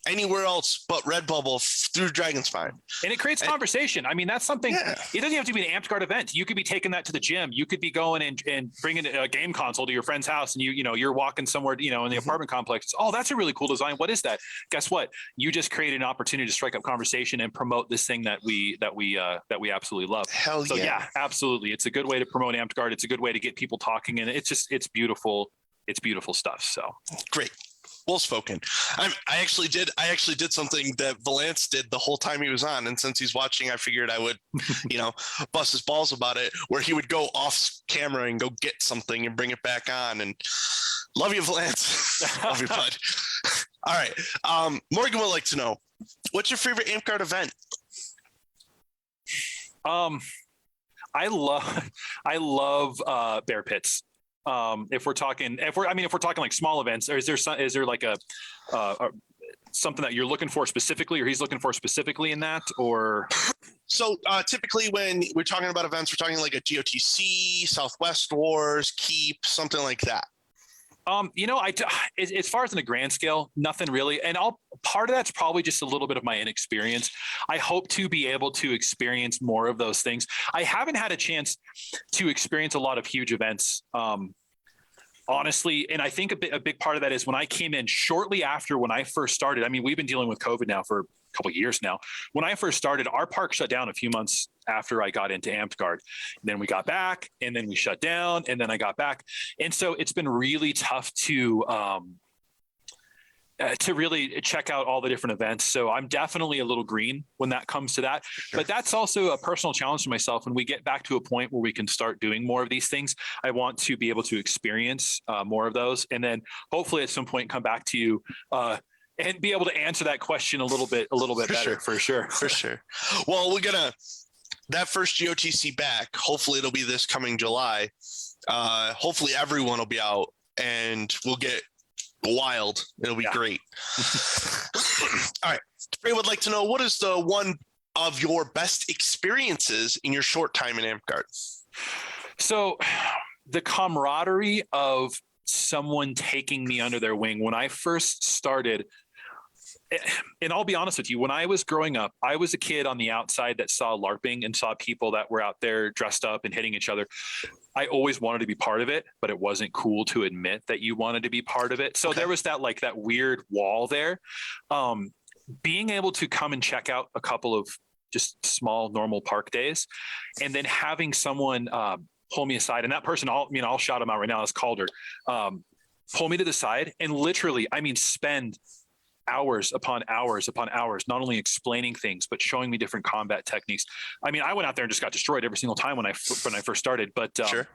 anywhere else but Redbubble through Dragon Spine. And it creates conversation. I mean, that's something, Yeah. It doesn't have to be an AmpGuard event. You could be taking that to the gym. You could be going and bringing a game console to your friend's house, and you're walking somewhere, in the apartment complex. Oh, that's a really cool design. What is that? Guess what? You just created an opportunity to strike up conversation and promote this thing that we absolutely love. Hell so yeah. Absolutely. It's a good way to promote AmpGuard. It's a good way to get people talking, and it's beautiful. It's beautiful stuff. So great. Well spoken. I actually did something that Valance did the whole time he was on, and since he's watching, I figured I would, bust his balls about it. Where he would go off camera and go get something and bring it back on. And love you, Valance. Love you, bud. All right. Morgan would like to know, what's your favorite AmpGuard event? I love bear pits. If we're talking like small events, or is there like a something that you're looking for specifically, or he's looking for specifically in that, or? So typically when we're talking about events, we're talking like a GOTC, Southwest Wars, Keep, something like that. As far as in a grand scale, nothing really. And part of that's probably just a little bit of my inexperience. I hope to be able to experience more of those things. I haven't had a chance to experience a lot of huge events, honestly. And I think a big part of that is when I came in shortly after when I first started. I mean, we've been dealing with COVID now for a couple of years now. When I first started, our park shut down a few months after I got into AmpGuard. Then we got back, and then we shut down, and then I got back. And so it's been really tough to really check out all the different events. So I'm definitely a little green when that comes to that. Sure. But that's also a personal challenge for myself. When we get back to a point where we can start doing more of these things, I want to be able to experience more of those. And then hopefully at some point come back to you and be able to answer that question a little bit better, for sure. For sure. Well, that first GOTC back, hopefully it'll be this coming July. Hopefully everyone will be out and we'll get wild. It'll be great. All right. Ray would like to know, what is the one of your best experiences in your short time in AmpGuard? So the camaraderie of someone taking me under their wing. When I first started, and I'll be honest with you, when I was growing up, I was a kid on the outside that saw LARPing and saw people that were out there dressed up and hitting each other. I always wanted to be part of it, but it wasn't cool to admit that you wanted to be part of it. So There was that weird wall there. Being able to come and check out a couple of just small, normal park days. And then having someone pull me aside, and that person, I'll shout him out right now, it's Calder, pull me to the side and literally, spend hours upon hours upon hours, not only explaining things, but showing me different combat techniques. I went out there and just got destroyed every single time when I first started, but Sure.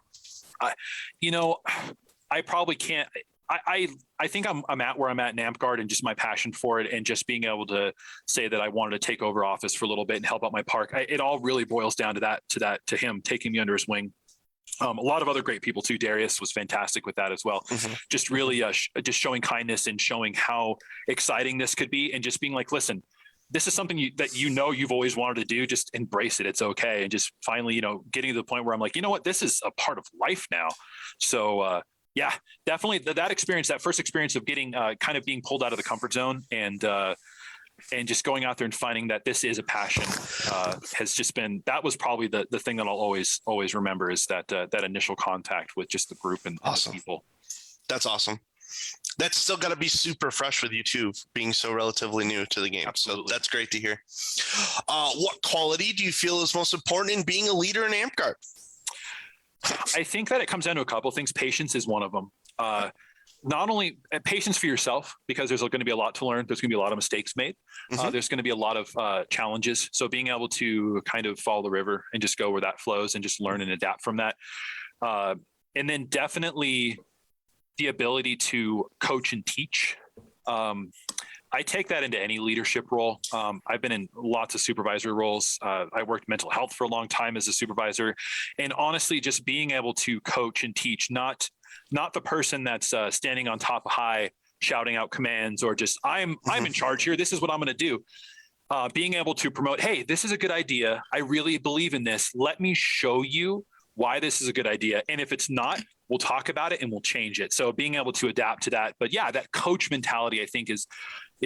I probably can't. I think I'm at where I'm at in Amp-Guard, and just my passion for it, and just being able to say that I wanted to take over office for a little bit and help out my park. It all really boils down to him taking me under his wing. A lot of other great people too. Darius was fantastic with that as well. Mm-hmm. Just really just showing kindness and showing how exciting this could be, and just being like, listen, this is something that you've always wanted to do. Just embrace it. It's okay. And just finally, getting to the point where I'm like, you know what, this is a part of life now. So yeah, definitely that experience, that first experience of getting kind of being pulled out of the comfort zone and just going out there and finding that this is a passion has just been, that was probably the thing that I'll always remember, is that initial contact with just the group and awesome. The people. That's awesome. That's still got to be super fresh with you too, being so relatively new to the game. Absolutely. So that's great to hear. What quality do you feel is most important in being a leader in Amp-Guard? I think that it comes down to a couple of things. Patience is one of them. Not only patience for yourself, because there's going to be a lot to learn. There's going to be a lot of mistakes made. Mm-hmm. There's going to be a lot of challenges. So being able to kind of follow the river and just go where that flows and just learn and adapt from that. And then definitely the ability to coach and teach. I take that into any leadership role. I've been in lots of supervisory roles. I worked mental health for a long time as a supervisor, and honestly, just being able to coach and teach, not the person that's standing on top high, shouting out commands, or just I'm in charge here. This is what I'm going to do. Being able to promote, hey, this is a good idea. I really believe in this. Let me show you why this is a good idea. And if it's not, we'll talk about it and we'll change it. So being able to adapt to that. But yeah, that coach mentality, I think, is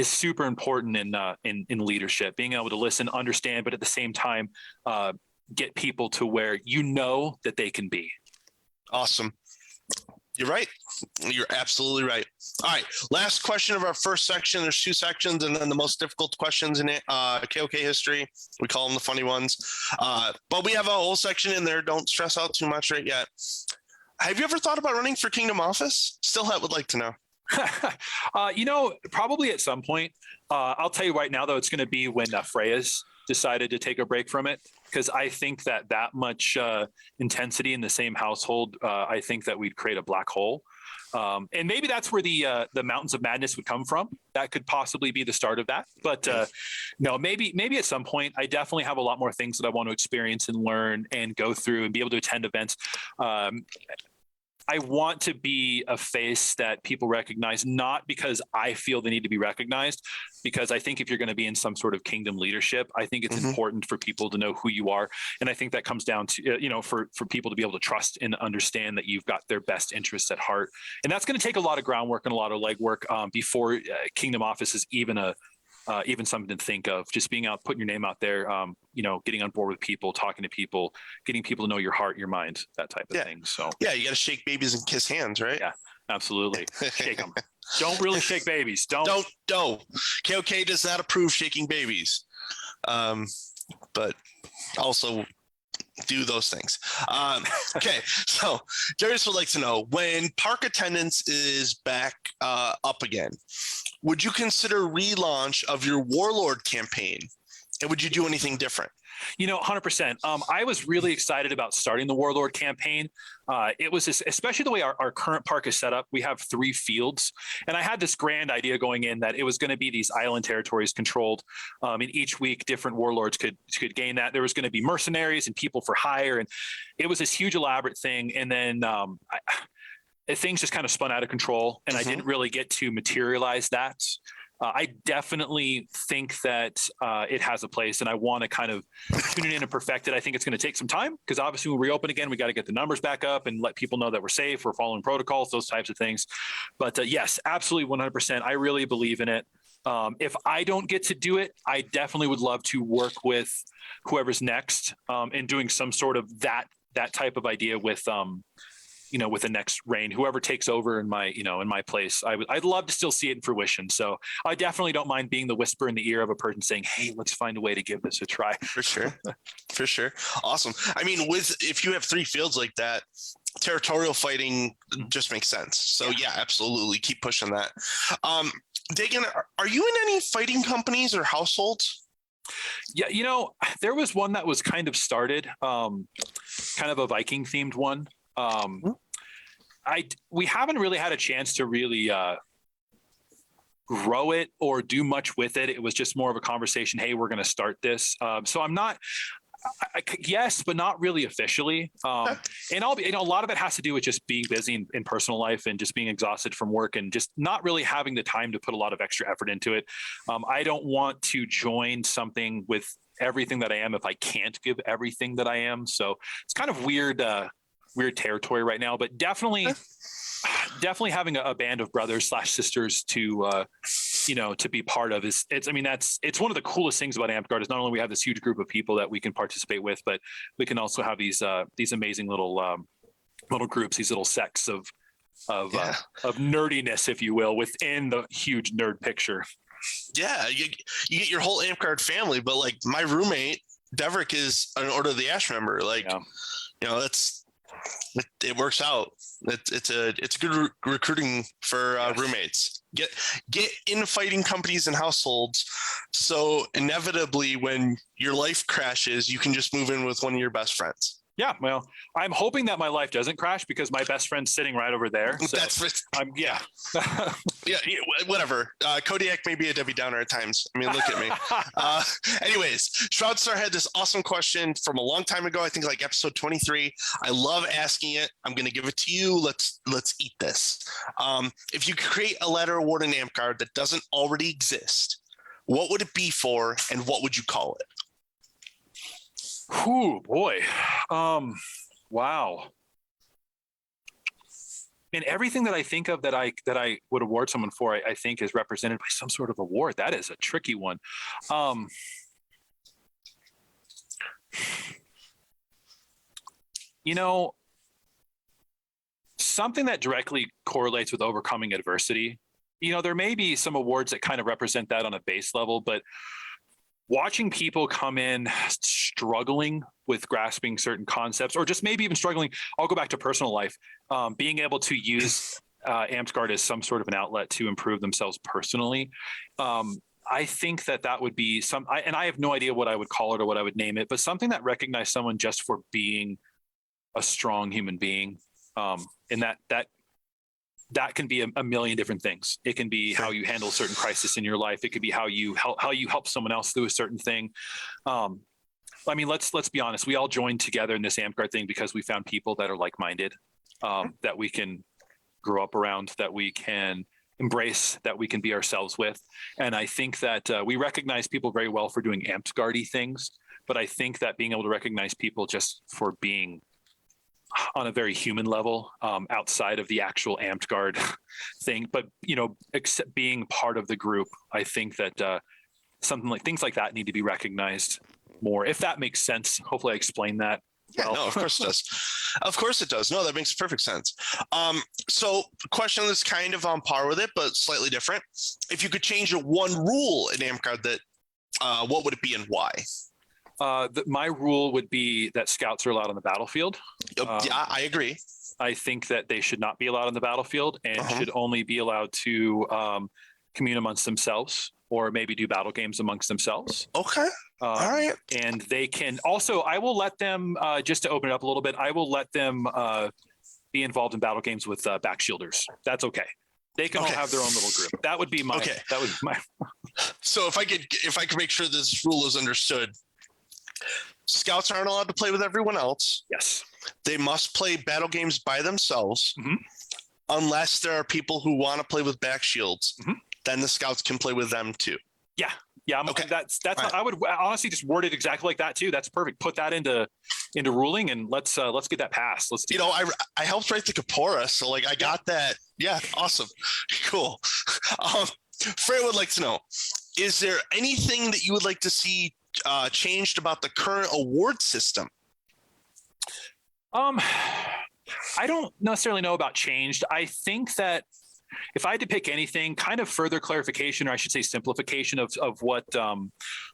super important in leadership. Being able to listen, understand, but at the same time, get people to where that they can be. Awesome. You're right. You're absolutely right. All right. Last question of our first section. There's 2 sections, and then the most difficult questions in it. KOK history. We call them the funny ones. But we have a whole section in there. Don't stress out too much right yet. Have you ever thought about running for Kingdom Office? Still would like to know. Probably at some point. I'll tell you right now, though, it's going to be when Freya's decided to take a break from it, because I think that much intensity in the same household, I think that we'd create a black hole. And maybe that's where the Mountains of Madness would come from. That could possibly be the start of that. But no, maybe at some point. I definitely have a lot more things that I want to experience and learn and go through and be able to attend events. I want to be a face that people recognize, not because I feel they need to be recognized, because I think if you're going to be in some sort of kingdom leadership, I think it's important for people to know who you are. And I think that comes down to, for people to be able to trust and understand that you've got their best interests at heart. And that's going to take a lot of groundwork and a lot of legwork before Kingdom Office is even something to think of. Just being out, putting your name out there, getting on board with people, talking to people, getting people to know your heart, your mind, that type of thing. So yeah, you got to shake babies and kiss hands, right? Yeah, absolutely. Shake them. Don't really shake babies. Don't. KOK does not approve shaking babies, but also do those things. Okay, so Darius would like to know, when park attendance is back up again, would you consider relaunch of your Warlord campaign? And would you do anything different? 100%. I was really excited about starting the Warlord campaign. It was especially the way our current park is set up. We have 3 fields, and I had this grand idea going in that it was going to be these island territories controlled. And each week, different warlords could gain that. There was going to be mercenaries and people for hire, and it was this huge elaborate thing. And then things just kind of spun out of control, and I didn't really get to materialize that. I definitely think that it has a place, and I want to kind of tune it in and perfect it. I think it's going to take some time, because obviously when we reopen again, we got to get the numbers back up and let people know that we're safe, we're following protocols, those types of things. But yes, absolutely 100%. I really believe in it. If I don't get to do it, I definitely would love to work with whoever's next in doing some sort of that type of idea with with the next reign, whoever takes over in my place, I'd love to still see it in fruition. So I definitely don't mind being the whisper in the ear of a person saying, hey, let's find a way to give this a try. For sure. For sure. Awesome. I mean, if you have 3 fields like that, territorial fighting just makes sense. So yeah, absolutely. Keep pushing that. Daegan, are you in any fighting companies or households? Yeah, there was one that was kind of started, kind of a Viking themed one. We haven't really had a chance to really grow it or do much with it. It was just more of a conversation. Hey, we're going to start this. So I'm not. Yes, but not really officially. And a lot of it has to do with just being busy in personal life and just being exhausted from work and just not really having the time to put a lot of extra effort into it. I don't want to join something with everything that I am if I can't give everything that I am. So it's kind of weird territory right now, but definitely having a band of brothers / sisters to be part of it's one of the coolest things about Amp Guard is not only we have this huge group of people that we can participate with, but we can also have these amazing little groups, these little sects of nerdiness, if you will, within the huge nerd picture. Yeah, you get your whole Amp Guard family, but like my roommate Deverick is an Order of the Ash member. Like, it works out. It's a good recruiting for roommates. Get in fighting companies and households, so inevitably when your life crashes, you can just move in with one of your best friends. Yeah, well, I'm hoping that my life doesn't crash because my best friend's sitting right over there. So yeah, whatever. Kodiak may be a Debbie Downer at times. I mean, look at me. Anyways, Shroudstar had this awesome question from a long time ago. I think like episode 23. I love asking it. I'm going to give it to you. Let's eat this. If you could create a ladder award in Amp Guard that doesn't already exist, what would it be for, and what would you call it? Oh boy. Wow. And everything that I think of that I would award someone for, I think is represented by some sort of award. That is a tricky one. Something that directly correlates with overcoming adversity. There may be some awards that kind of represent that on a base level, but watching people come in struggling with grasping certain concepts, or just maybe even struggling, I'll go back to personal life, being able to use Amp Guard as some sort of an outlet to improve themselves personally. I think that would be and I have no idea what I would call it or what I would name it, but something that recognized someone just for being a strong human being. And that can be a million different things. It can be how you handle a certain crisis in your life. It could be how you help someone else through a certain thing. Let's be honest. We all joined together in this Amp Guard thing because we found people that are like-minded, that we can grow up around, that we can embrace, that we can be ourselves with. And I think that we recognize people very well for doing Amp Guard-y things, but I think that being able to recognize people just for being on a very human level, outside of the actual Amped Guard thing, but except being part of the group, I think that things like that need to be recognized more. If that makes sense, hopefully I explained that. Yeah, no, of course it does. Of course it does. No, that makes perfect sense. So the question that's kind of on par with it, but slightly different. If you could change one rule in Amped Guard, what would it be and why? My rule would be that scouts are allowed on the battlefield. Yeah, I agree. I think that they should not be allowed on the battlefield and should only be allowed to commune amongst themselves or maybe do battle games amongst themselves. Okay. All right. And they can also, I will let them, just to open it up a little bit, I will let them be involved in battle games with backshielders. That's okay. They can all have their own little group. That would be my. Okay. That would be my. So if I could make sure this rule is understood. Scouts aren't allowed to play with everyone else. Yes. They must play battle games by themselves, unless there are people who want to play with back shields. Then the scouts can play with them too. Yeah. Okay. That's. Right. I would honestly just word it exactly like that too. That's perfect. Put that into ruling, and let's get that passed. Let's. I helped write the Kapora, so like I got that. Yeah. Awesome. Cool. Frey would like to know: is there anything that you would like to see changed about the current award system? I don't necessarily know about changed. I think that if I had to pick anything, kind of further clarification, or I should say simplification of what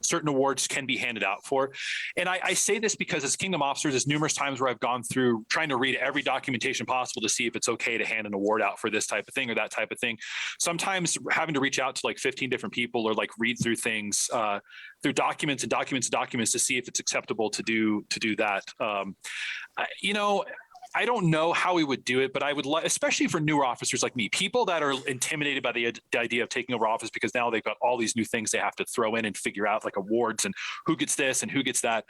certain awards can be handed out for. And I say this because as Kingdom officers, there's numerous times where I've gone through trying to read every documentation possible to see if it's okay to hand an award out for this type of thing or that type of thing. Sometimes having to reach out to like 15 different people or like read through things through documents and documents and documents to see if it's acceptable to do that. You know, I don't know how we would do it, but I would like, especially for newer officers like me, people that are intimidated by the idea of taking over office because now they've got all these new things they have to throw in and figure out, like awards and who gets this and who gets that.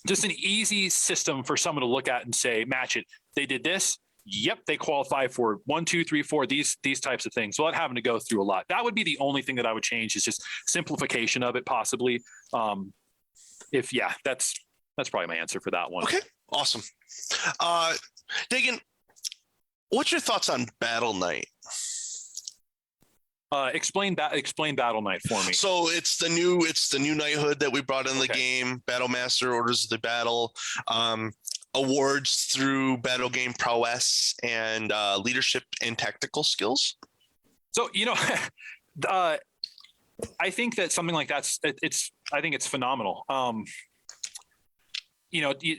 Just an easy system for someone to look at and say, match it. They did this. Yep, they qualify for 1, 2, 3, 4, these types of things without having to go through a lot. That would be the only thing that I would change, is just simplification of it, possibly. That's probably my answer for that one. Okay, awesome. Daegan, what's your thoughts on Battle Knight? Explain Battle Knight for me. So it's the new knighthood that we brought in the game. Battle Master, Orders of the Battle, awards through battle game prowess and leadership and tactical skills. So I think that something like I think it's phenomenal.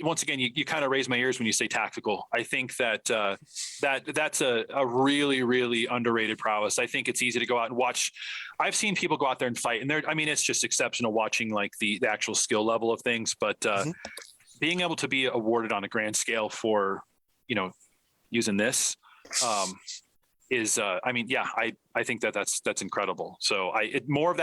Once again, you kind of raise my ears when you say tactical. I think that that's a really, really underrated prowess. I think it's easy to go out and watch. I've seen people go out there and fight, and it's just exceptional watching like the actual skill level of things. But being able to be awarded on a grand scale for, using this is, I think that's incredible. So more of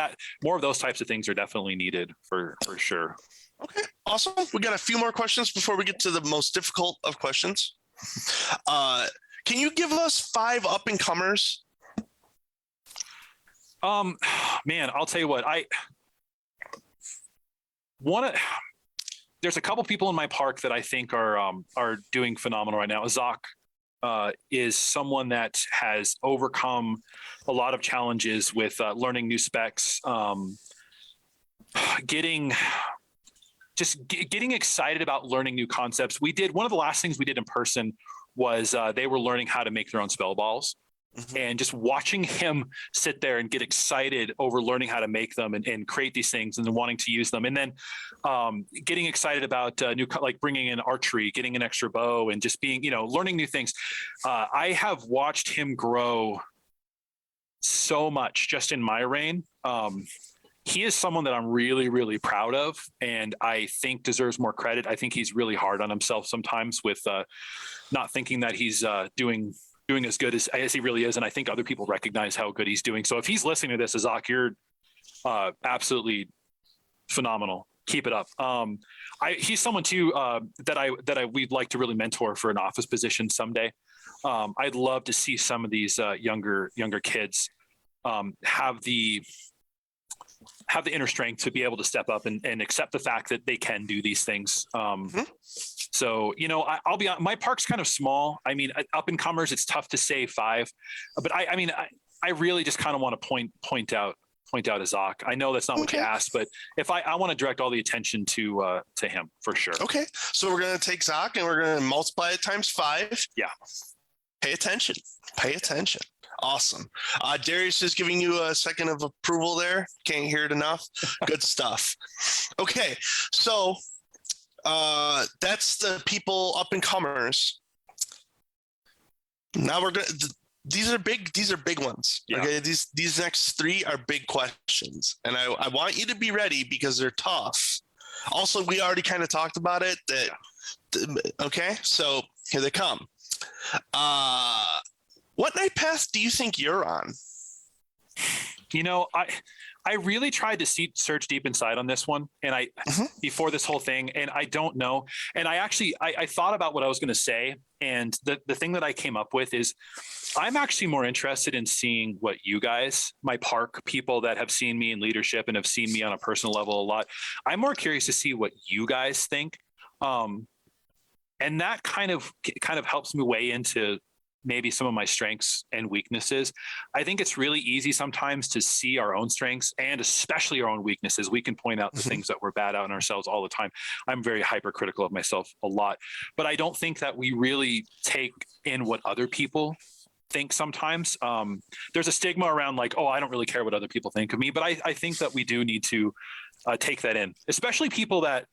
those types of things are definitely needed for sure. Okay, awesome. We got a few more questions before we get to the most difficult of questions. Can you give us 5 up-and-comers? Man, I'll tell you what. There's a couple people in my park that I think are doing phenomenal right now. Azak is someone that has overcome a lot of challenges with learning new specs, getting excited about learning new concepts. One of the last things we did in person was they were learning how to make their own spell balls. Mm-hmm. And just watching him sit there and get excited over learning how to make them and create these things and then wanting to use them. And then getting excited about like bringing in archery, getting an extra bow, and just being, learning new things. I have watched him grow so much just in my reign. He is someone that I'm really, really proud of, and I think deserves more credit. I think he's really hard on himself sometimes with not thinking that he's doing as good as he really is. And I think other people recognize how good he's doing. So if he's listening to this, Azak, you're absolutely phenomenal. Keep it up. He's someone too that we'd like to really mentor for an office position someday. I'd love to see some of these younger kids have the inner strength to be able to step up and accept the fact that they can do these things. So, I'll be on, my park's kind of small. I mean, up and comers, it's tough to say 5, but I really just kind of want to point out Azak. I know that's not what you asked, but if I want to direct all the attention to him for sure. Okay. So we're going to take Zach and we're going to multiply it times 5. Yeah. Pay attention. Awesome. Darius is giving you a second of approval there. Can't hear it enough. Good stuff. Okay. So that's the people up and comers. Now these are big ones. Yeah. Okay. These next 3 are big questions. And I want you to be ready because they're tough. Also, we already kind of talked about it. Okay. So here they come. What night path do you think you're on? I really tried to search deep inside on this one, and before this whole thing, and I don't know. And I thought about what I was going to say, and the thing that I came up with is I'm actually more interested in seeing what you guys, my park people that have seen me in leadership and have seen me on a personal level a lot. I'm more curious to see what you guys think, and that kind of helps me weigh into maybe some of my strengths and weaknesses. I think it's really easy sometimes to see our own strengths and especially our own weaknesses. We can point out the things that we're bad at in ourselves all the time. I'm very hypercritical of myself a lot, but I don't think that we really take in what other people think sometimes. There's a stigma around like, oh, I don't really care what other people think of me, but I think that we do need to take that in, especially people that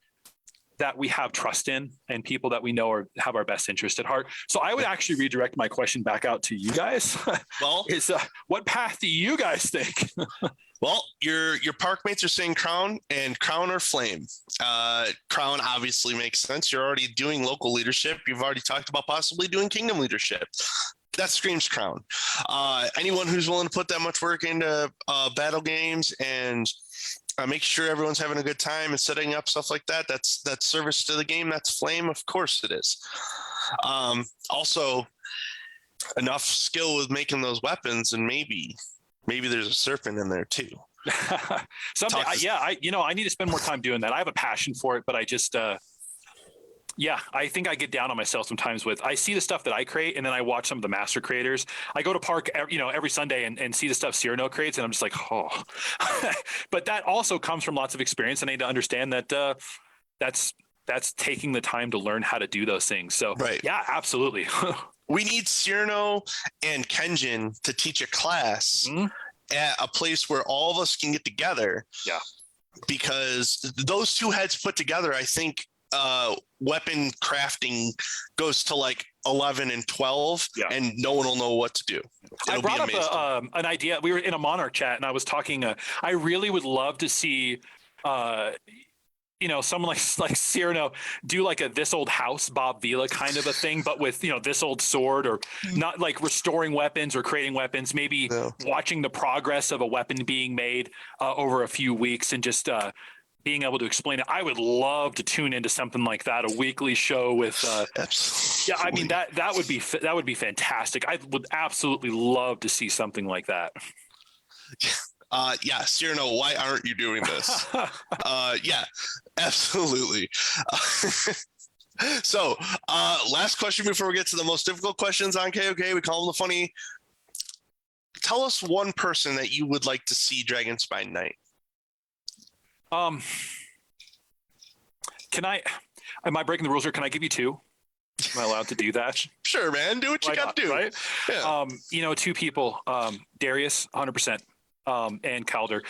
we have trust in and people that we know have our best interest at heart. So I would actually redirect my question back out to you guys. Well, is what path do you guys think? Well, your park mates are saying Crown and Crown or Flame. Crown obviously makes sense. You're already doing local leadership. You've already talked about possibly doing kingdom leadership. That screams Crown. Anyone who's willing to put that much work into battle games and make sure everyone's having a good time and setting up stuff like that, that's service to the game. That's Flame. Of course it is. Also, enough skill with making those weapons, and maybe there's a serpent in there too. Someday, I need to spend more time doing that. I have a passion for it, but I just, I think I get down on myself sometimes I see the stuff that I create and then I watch some of the master creators. I go to park, every Sunday and see the stuff Cyrano creates and I'm just like, oh, but that also comes from lots of experience. And I need to understand that that's taking the time to learn how to do those things. So right. Yeah, absolutely. We need Cyrano and Kenjin to teach a class at a place where all of us can get together. Yeah. Because those two heads put together, I think, weapon crafting goes to like 11 and 12 and no one will know what to do. I brought up an idea. We were in a Monarch chat and I was talking, I really would love to see, someone like Cyrano do like a This Old House Bob Vila kind of a thing, but with, this old sword, or not like restoring weapons or creating weapons, maybe watching the progress of a weapon being made over a few weeks and just, being able to explain it. I would love to tune into something like that, a weekly show with, absolutely. I mean, that would be fantastic. I would absolutely love to see something like that. Cyrano, why aren't you doing this? Absolutely. So, last question before we get to the most difficult questions on KOK. We call them the funny. Tell us one person that you would like to see Dragon Spine Knight. Am I breaking the rules here? Can I give you two? Am I allowed to do that? Sure, man. Do what you got to do. Right? Yeah. Two people, Darius, 100%, and Calder.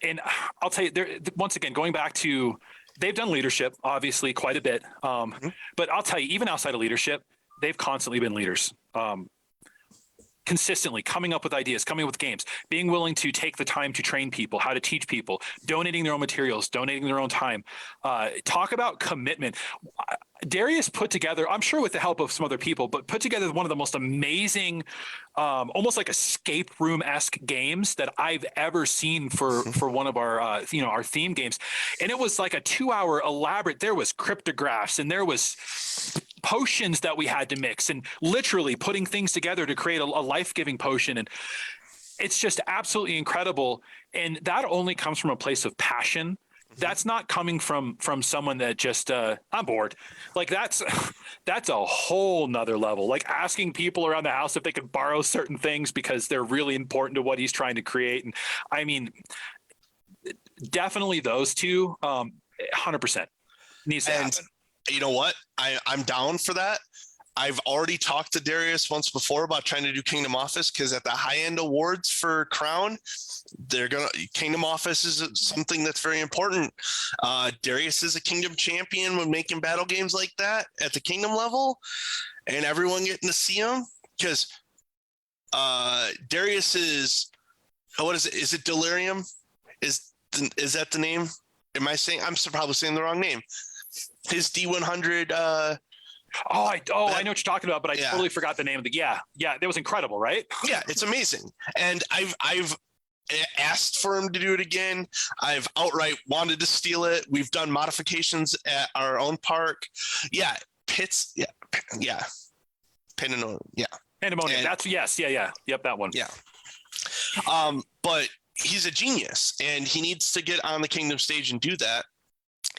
And I'll tell you, once again, going back to, they've done leadership, obviously, quite a bit. But I'll tell you, even outside of leadership, they've constantly been leaders. Consistently coming up with ideas, coming up with games, being willing to take the time to train people, how to teach people, donating their own materials, donating their own time. Talk about commitment. Darius put together, I'm sure with the help of some other people, but put together one of the most amazing, almost like escape room-esque games that I've ever seen for one of our, our theme games. And it was like a 2-hour elaborate, there was cryptographs and there was potions that we had to mix and literally putting things together to create a life-giving potion. And it's just absolutely incredible. And that only comes from a place of passion. That's not coming from someone that just I'm bored. Like that's a whole nother level. Like asking people around the house if they could borrow certain things because they're really important to what he's trying to create. And I mean, definitely those two, 100% needs to happen. You know what? I'm down for that. I've already talked to Darius once before about trying to do Kingdom Office because at the high end awards for Crown, Kingdom Office is something that's very important. Darius is a Kingdom champion when making battle games like that at the Kingdom level, and everyone getting to see him because Darius is what is it? Is it Delirium? Is that the name? I'm probably saying the wrong name. His D100. I know what you're talking about, but I totally forgot the name of the. Yeah, that was incredible, right? Yeah, it's amazing, and I've asked for him to do it again. I've outright wanted to steal it. We've done modifications at our own park. Yeah, Pits. Yeah. Pandemonium. Yeah. Pandemonium. That's yes. Yeah. Yep, that one. Yeah. But he's a genius, and he needs to get on the Kingdom stage and do that.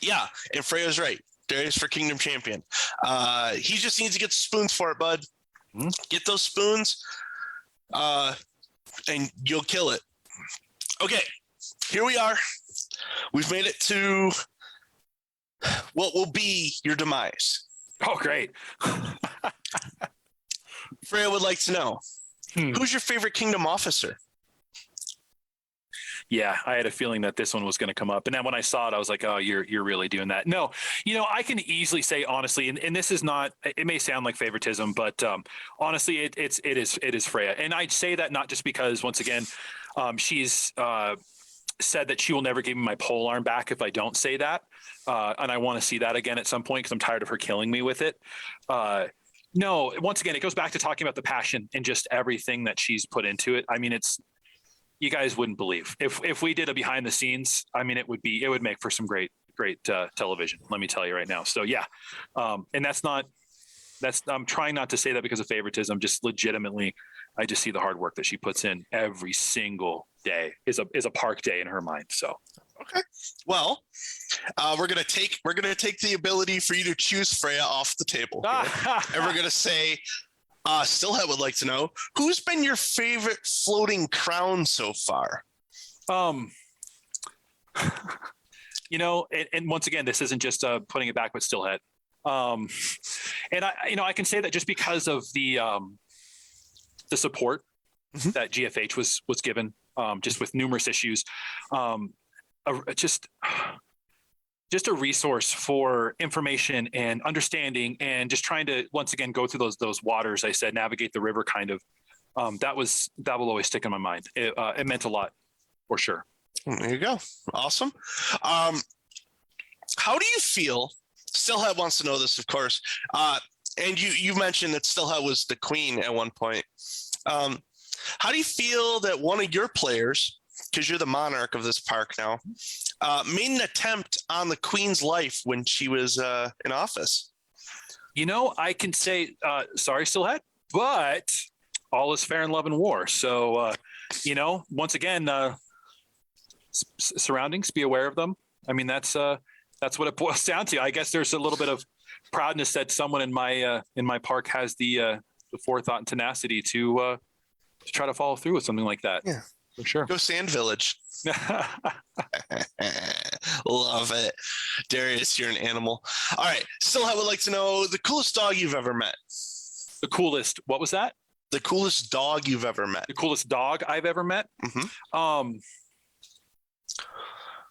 Yeah, and Freya's right. Darius for Kingdom champion. He just needs to get the spoons for it, bud. Get those spoons, and you'll kill it. Okay, here we are. We've made it to what will be your demise. Oh, great. Freya would like to know, who's your favorite kingdom officer? Yeah, I had a feeling that this one was going to come up. And then when I saw it, I was like, oh, you're really doing that. No, I can easily say, honestly, and this is not, it may sound like favoritism, but honestly, it is Freya. And I'd say that not just because, once again, she's said that she will never give me my pole arm back if I don't say that. And I want to see that again at some point because I'm tired of her killing me with it. No, once again, it goes back to talking about the passion and just everything that she's put into it. I mean, you guys wouldn't believe if we did a behind the scenes. I mean, it would make for some great television. Let me tell you right now. So yeah, and I'm trying not to say that because of favoritism. Just legitimately, I just see the hard work that she puts in every single day is a park day in her mind. So okay, well, we're gonna take the ability for you to choose Freya off the table, and we're gonna say. Stillhead would like to know, who's been your favorite floating crown so far? And once again, this isn't just putting it back with Stillhead. And I can say that just because of the support that GFH was given, just with numerous issues, just a resource for information and understanding and just trying to, once again, go through those waters. I said, navigate the river kind of, that will always stick in my mind. It meant a lot for sure. There you go. Awesome. How do you feel? Stillhead wants to know this, of course. And you mentioned that Stillhead was the queen at one point. How do you feel that one of your players, because you're the monarch of this park now, made an attempt on the queen's life when she was in office? I can say, sorry, Stillhead, but all is fair in love and war. So, once again, surroundings, be aware of them. I mean, that's what it boils down to. I guess there's a little bit of proudness that someone in my park has the forethought and tenacity to try to follow through with something like that. Yeah. For sure. Go Sand Village. Love it. Darius, you're an animal. All right. Still, I would like to know the coolest dog you've ever met. The coolest, what was that? The coolest dog you've ever met. The coolest dog I've ever met? Mm-hmm.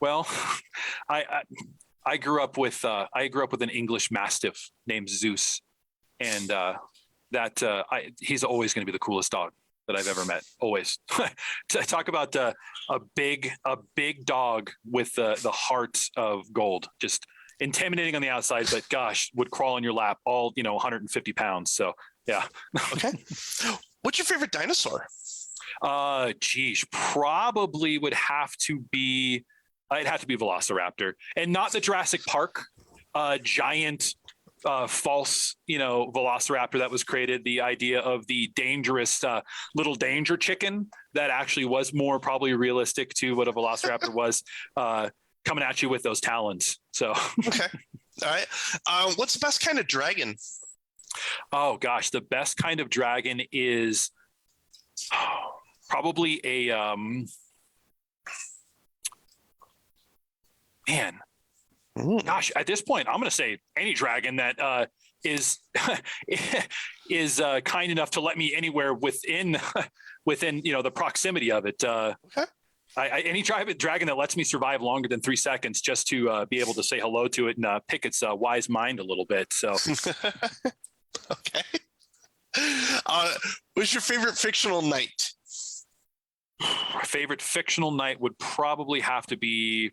Well, I grew up with an English Mastiff named Zeus, and he's always going to be the coolest dog that I've ever met. Always. Talk about a big dog with the heart of gold. Just intimidating on the outside, but gosh, would crawl in your lap. All 150 pounds. So yeah. Okay. What's your favorite dinosaur? Geez, probably would have to be. It'd have to be Velociraptor, and not the Jurassic Park giant false, Velociraptor that was created. The idea of the dangerous little danger chicken that actually was more probably realistic to what a Velociraptor was, coming at you with those talons. So okay, all right. What's the best kind of dragon? Oh gosh, the best kind of dragon is probably a man. Gosh, at this point, I'm going to say any dragon that is kind enough to let me anywhere within the proximity of it. Okay. Any dragon that lets me survive longer than 3 seconds just to be able to say hello to it and pick its wise mind a little bit. So, okay. What's your favorite fictional knight? My favorite fictional knight would probably have to be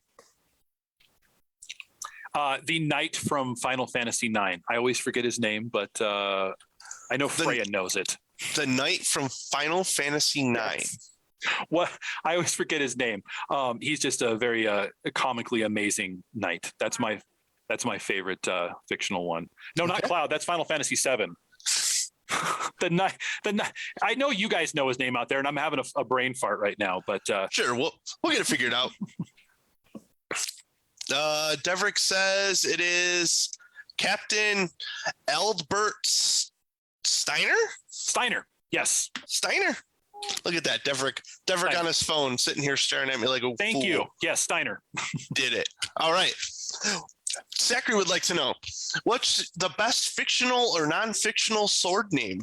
the knight from Final Fantasy IX. I always forget his name, but I know Freya knows it. The knight from Final Fantasy IX. Yes. Well, I always forget his name. He's just a very comically amazing knight. That's my favorite fictional one. No, not Cloud. That's Final Fantasy VII. The knight. I know you guys know his name out there, and I'm having a brain fart right now. But sure, we'll get it figured out. Deverick says it is Captain Eldbert Steiner. Steiner. Yes. Steiner. Look at that, Deverick Steiner. on his phone, sitting here staring at me like a Thank fool. you. Yes, Steiner. Did it. All right. Zachary would like to know, what's the best fictional or non-fictional sword name?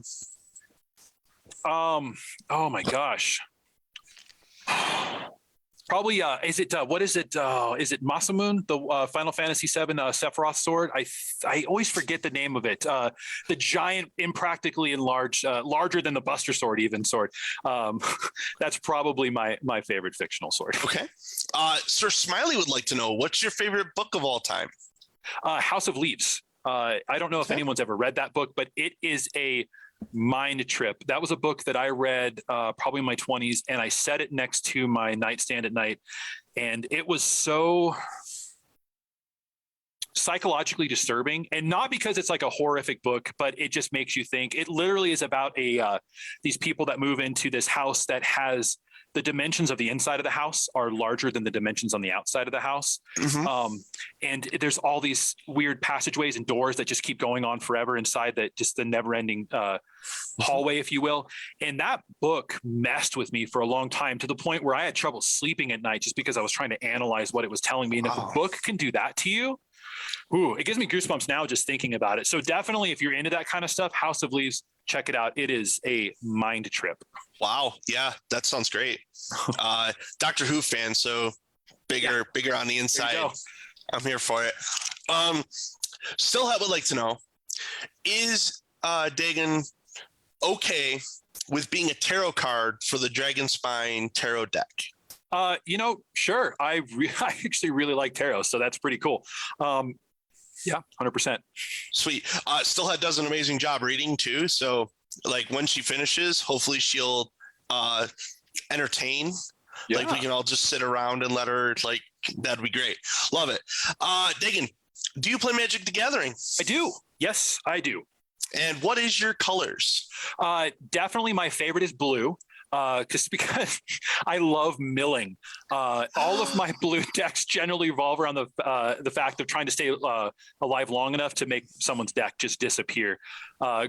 Oh my gosh. Probably is it what is it is it Masamune, the Final Fantasy VII Sephiroth sword? I always forget the name of it. The giant, impractically enlarged, larger than the Buster Sword even sword. That's probably my favorite fictional sword. Okay. Sir Smiley would like to know, what's your favorite book of all time? House of Leaves. I don't know if anyone's ever read that book, but it is a mind trip. That was a book that I read probably in my 20s, and I set it next to my nightstand at night, and it was so psychologically disturbing, and not because it's like a horrific book, but it just makes you think. It literally is about these people that move into this house that has the dimensions of the inside of the house are larger than the dimensions on the outside of the house. Mm-hmm. And there's all these weird passageways and doors that just keep going on forever inside that just the never ending hallway, if you will. And that book messed with me for a long time, to the point where I had trouble sleeping at night just because I was trying to analyze what it was telling me. And if a book can do that to you, ooh, it gives me goosebumps now just thinking about it. So definitely, if you're into that kind of stuff, House of Leaves, check it out. It is a mind trip. Wow. Yeah, that sounds great. Doctor Who fan, so bigger on the inside. I'm here for it. Still would like to know, is Daegan okay with being a tarot card for the Dragon Spine tarot deck? Sure. I actually really like tarot, so that's pretty cool. Yeah, 100%. Sweet. Stillhead does an amazing job reading too. So like when she finishes, hopefully she'll entertain. Yeah. Like we can all just sit around and let her, like, that'd be great. Love it. Daegan, do you play Magic the Gathering? I do. Yes, I do. And what is your colors? Definitely my favorite is blue. Just because I love milling. All of my blue decks generally revolve around the fact of trying to stay alive long enough to make someone's deck just disappear.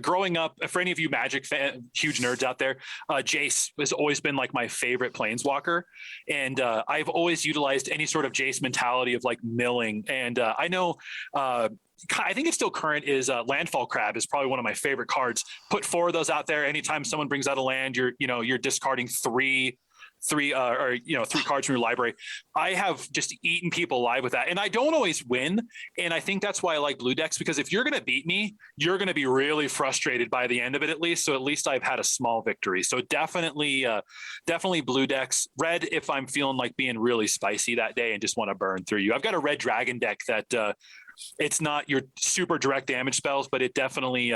Growing up, for any of you Magic huge nerds out there, Jace has always been like my favorite planeswalker, and I've always utilized any sort of Jace mentality of like milling. And I know. I think it's still current is Landfall Crab is probably one of my favorite cards. Put 4 of those out there. Anytime someone brings out a land, you're discarding three cards from your library. I have just eaten people alive with that, and I don't always win. And I think that's why I like blue decks, because if you're going to beat me, you're going to be really frustrated by the end of it, at least. So at least I've had a small victory. So definitely blue decks. Red if I'm feeling like being really spicy that day and just want to burn through you. I've got a red dragon deck that. It's not your super direct damage spells, but it definitely,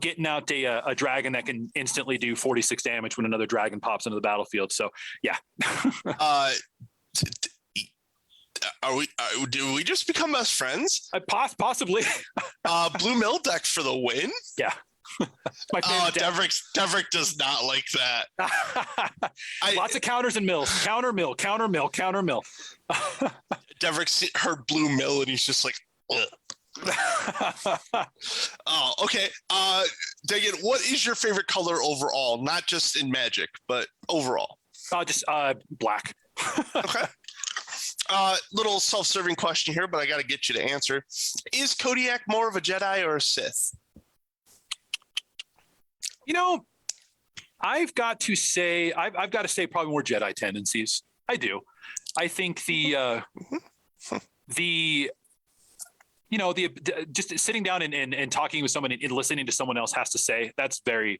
getting out a dragon that can instantly do 46 damage when another dragon pops into the battlefield. So, yeah. Do we just become best friends? Possibly. Blue mill deck for the win? Yeah. Deverick does not like that. Lots of counters and mills. Counter mill. Deverick heard blue mill and he's just like, oh, okay. Daegan, what is your favorite color overall? Not just in Magic, but overall. Just black. Okay. Little self-serving question here, but I got to get you to answer. Is Kodiak more of a Jedi or a Sith? I've got to say probably more Jedi tendencies. I do. I think just sitting down and talking with someone and listening to someone else has to say, that's very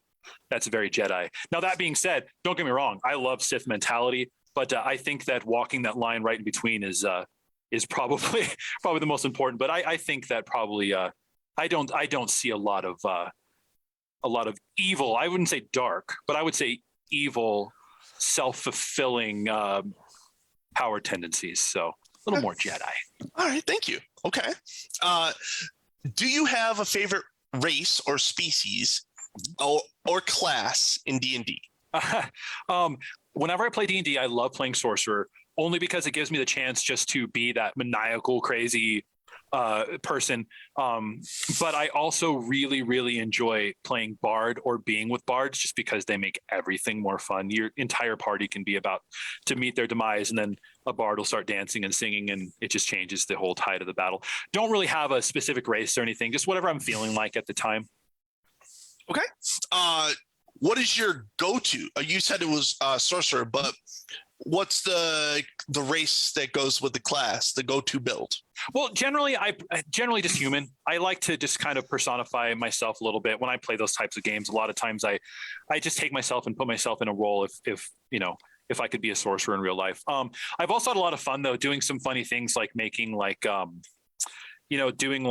Jedi. Now, that being said, don't get me wrong. I love Sith mentality, but I think that walking that line right in between is probably the most important. But I think that probably I don't see a lot of evil. I wouldn't say dark, but I would say evil, self-fulfilling power tendencies. So a little more Jedi. All right, thank you. Okay. Do you have a favorite race or species or class in D&D? Whenever I play D&D, I love playing sorcerer, only because it gives me the chance just to be that maniacal, crazy person. But I also really, really enjoy playing Bard or being with Bards just because they make everything more fun. Your entire party can be about to meet their demise, and then a Bard will start dancing and singing, and it just changes the whole tide of the battle. Don't really have a specific race or anything, just whatever I'm feeling like at the time. Okay. What is your go-to? You said it was sorcerer, but what's the race that goes with the class, the go-to build? Well, generally just human. I like to just kind of personify myself a little bit when I play those types of games. A lot of times I just take myself and put myself in a role if I could be a sorcerer in real life. I've also had a lot of fun though, doing some funny things like making doing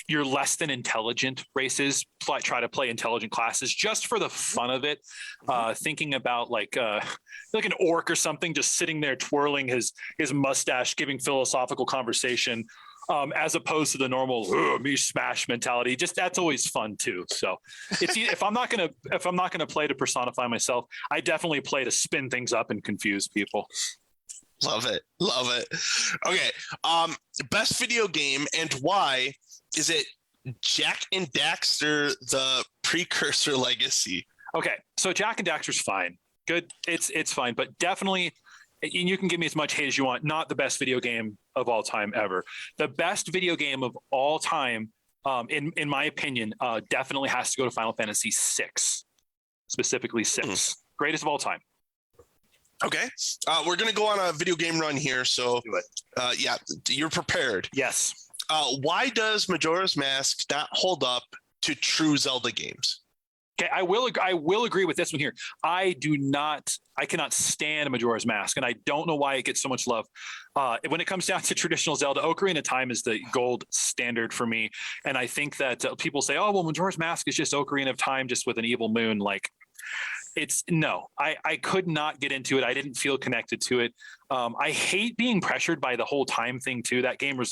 your less than intelligent races, try to play intelligent classes just for the fun of it. Thinking about like an orc or something, just sitting there twirling his mustache, giving philosophical conversation, as opposed to the normal me smash mentality. Just that's always fun too. So it's if I'm not gonna play to personify myself, I definitely play to spin things up and confuse people. Love it. Okay. Best video game and why? Is it Jak and Daxter, the Precursor Legacy? Okay, so Jak and Daxter's fine. Good, it's fine, but definitely, and you can give me as much hate as you want, not the best video game of all time ever. The best video game of all time, in my opinion, definitely has to go to Final Fantasy VI, specifically 6. Greatest of all time. Okay, we're going to go on a video game run here, so do it. Yeah, you're prepared. Yes. Why does Majora's Mask not hold up to true Zelda games? Okay, I will agree with this one here. I cannot stand Majora's Mask, and I don't know why it gets so much love. When it comes down to traditional Zelda, Ocarina of Time is the gold standard for me, and I think that people say, "Oh, well, Majora's Mask is just Ocarina of Time, just with an evil moon." Like, I could not get into it. I didn't feel connected to it. I hate being pressured by the whole time thing too. That game was,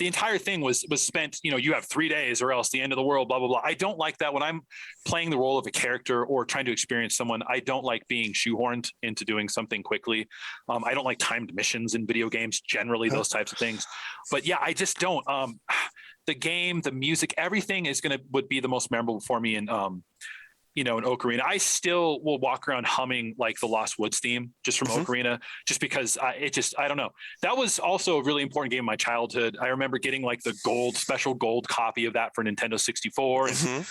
the entire thing was spent, you have 3 days or else the end of the world, blah, blah, blah. I don't like that when I'm playing the role of a character or trying to experience someone. I don't like being shoehorned into doing something quickly. I don't like timed missions in video games, generally, those types of things. But yeah, I just don't. The game, the music, everything would be the most memorable for me in Ocarina. I still will walk around humming like the Lost Woods theme just from Ocarina, just because I don't know. That was also a really important game in my childhood. I remember getting like the special gold copy of that for Nintendo 64. And,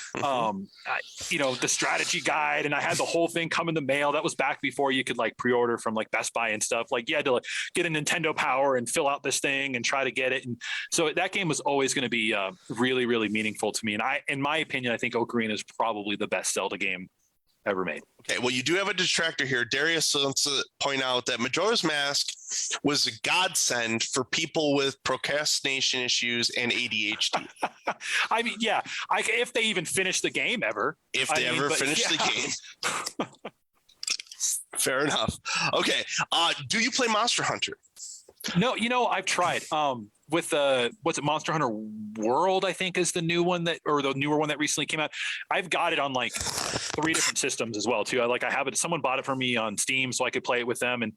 the strategy guide, and I had the whole thing come in the mail. That was back before you could like pre-order from like Best Buy and stuff. Like you had to like get a Nintendo Power and fill out this thing and try to get it. And so that game was always going to be really, really meaningful to me. And in my opinion, I think Ocarina is probably the best Zelda game ever made. Okay, well, you do have a detractor here. Darius wants to point out that Majora's Mask was a godsend for people with procrastination issues and ADHD. I mean, yeah, if they even finish the game ever. If they ever finish the game. Fair enough. Okay, do you play Monster Hunter? No, I've tried. With what's it, Monster Hunter World, I think is the new one the newer one that recently came out. I've got it on like 3 different systems as well too. I have it. Someone bought it for me on Steam so I could play it with them. And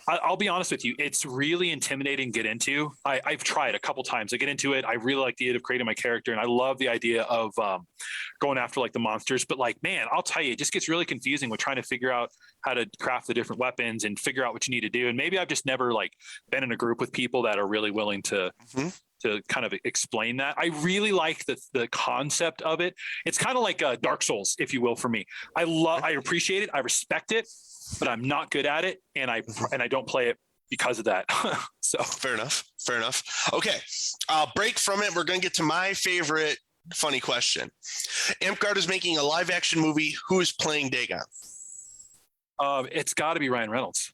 I'll be honest with you, it's really intimidating to get into. I've tried a couple times to get into it. I really like the idea of creating my character, and I love the idea of going after like the monsters. But like, man, I'll tell you, it just gets really confusing with trying to figure out how to craft the different weapons and figure out what you need to do. And maybe I've just never like been in a group with people that are really willing to kind of explain that. I really like the concept of it. It's kind of like Dark Souls, if you will, for me. I appreciate it. I respect it, but I'm not good at it. And I don't play it because of that. So fair enough. Okay. Break from it. We're going to get to my favorite funny question. Amtgard is making a live action movie. Who is playing Daegan? It's got to be Ryan Reynolds.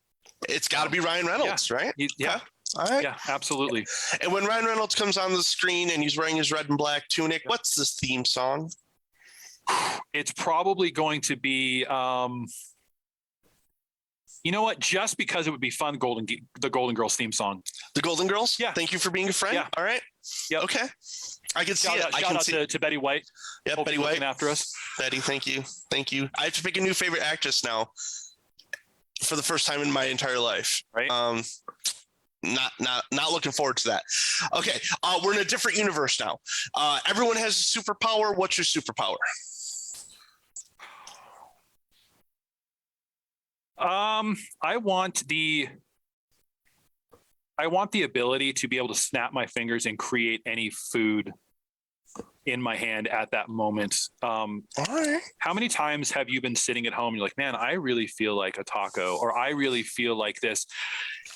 It's got to be Ryan Reynolds, right? Yeah. Okay. All right. Yeah, absolutely. And when Ryan Reynolds comes on the screen and he's wearing his red and black tunic, what's this theme song? It's probably going to be, you know what? Just because it would be fun, the Golden Girls theme song. The Golden Girls? Yeah. Thank you for being a friend. Yeah. All right. Yeah. Okay. I can see it. Shout out to Betty White. Yep, Betty White. Looking after us. Betty, thank you. I have to pick a new favorite actress now for the first time in my entire life. Right. Not looking forward to that. Okay, we're in a different universe now. Everyone has a superpower. What's your superpower? I want the ability to be able to snap my fingers and create any food in my hand at that moment. All right. How many times have you been sitting at home and you're like, man, I really feel like a taco, or I really feel like this,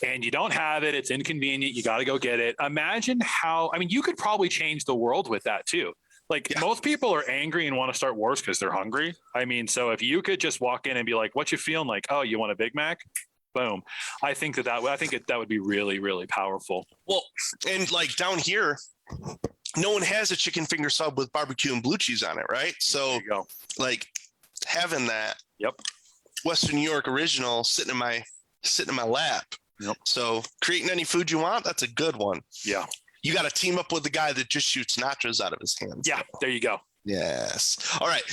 and you don't have it. It's inconvenient. You got to go get it. Imagine how, I mean, you could probably change the world with that too. Like most people are angry and want to start wars because they're hungry. I mean, so if you could just walk in and be like, what you feeling like? Oh, you want a Big Mac? Boom. I think that would be really, really powerful. Well, and like down here, no one has a chicken finger sub with barbecue and blue cheese on it, right? So like having that Western New York original sitting in my lap. Yep. So creating any food you want, that's a good one. Yeah. You got to team up with the guy that just shoots nachos out of his hands. Yeah, there you go. Yes. All right.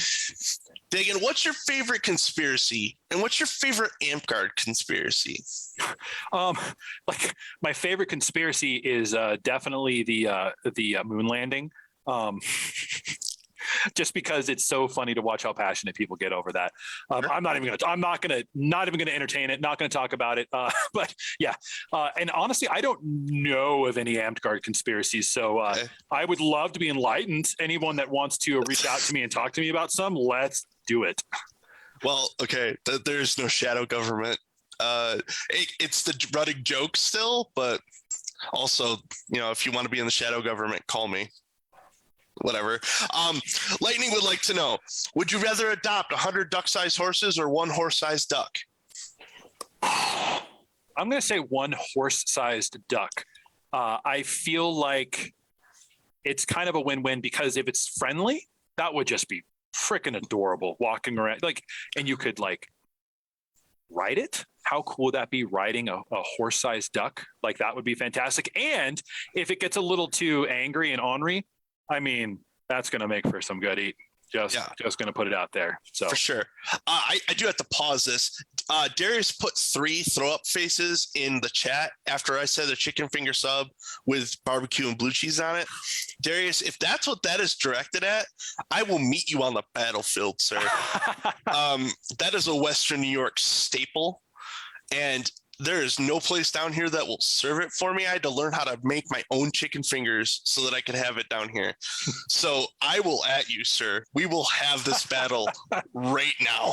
Daegan, what's your favorite conspiracy and what's your favorite Amtgard conspiracy? Like my favorite conspiracy is definitely the moon landing. Just because it's so funny to watch how passionate people get over that. I'm not even gonna entertain it. Not gonna talk about it. But yeah. And honestly, I don't know of any Amtgard conspiracies. So I would love to be enlightened. Anyone that wants to reach out to me and talk to me about some, let's do it. Well, okay. There's no shadow government. It's the running joke still, but also, if you want to be in the shadow government, call me. Whatever. Lightning would like to know, would you rather adopt 100 duck-sized horses or one horse-sized duck? I'm going to say one horse-sized duck. I feel like it's kind of a win-win because if it's friendly, that would just be freaking adorable walking around. And you could ride it. How cool would that be, riding a horse-sized duck? That would be fantastic. And if it gets a little too angry and ornery, I mean, that's going to make for some good eating. Just going to put it out there. So for sure. I do have to pause this. Darius put 3 throw up faces in the chat after I said the chicken finger sub with barbecue and blue cheese on it. Darius, if that's what that is directed at, I will meet you on the battlefield, sir. That is a Western New York staple. And there is no place down here that will serve it for me. I had to learn how to make my own chicken fingers so that I could have it down here. So I will at you, sir. We will have this battle right now.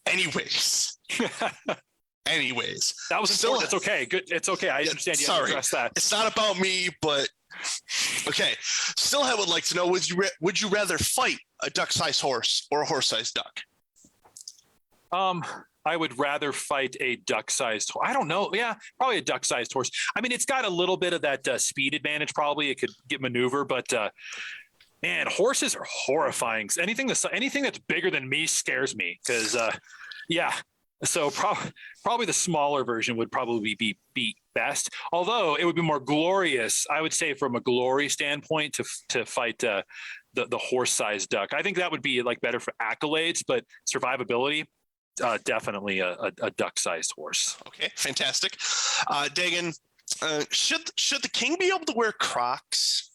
Anyways. That was still. It's okay. Good. It's okay. I understand. You have to address that. It's not about me, but okay. Still, I would like to know: would you rather fight a duck-sized horse or a horse-sized duck? I would rather fight a duck-sized horse. I don't know. Yeah, probably a duck-sized horse. I mean, it's got a little bit of that speed advantage. Probably it could get maneuver, but man, horses are horrifying. Anything that's bigger than me scares me. Because yeah, so probably the smaller version would probably be best. Although it would be more glorious, I would say, from a glory standpoint, to fight the horse-sized duck. I think that would be better for accolades, but survivability. Definitely a duck-sized horse. Okay, fantastic. Daegan, should the king be able to wear Crocs?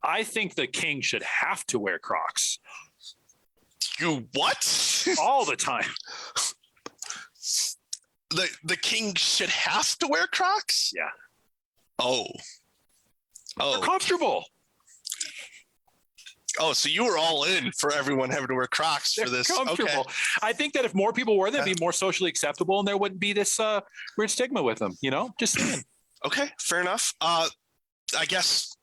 I think the king should have to wear Crocs. You what? All the time. The king should have to wear Crocs? Yeah. Oh. They're comfortable. Oh, so you were all in for everyone having to wear Crocs for this. Comfortable. Okay. I think that if more people wore them, it'd be more socially acceptable and there wouldn't be this weird stigma with them, Just saying. Okay, fair enough. I guess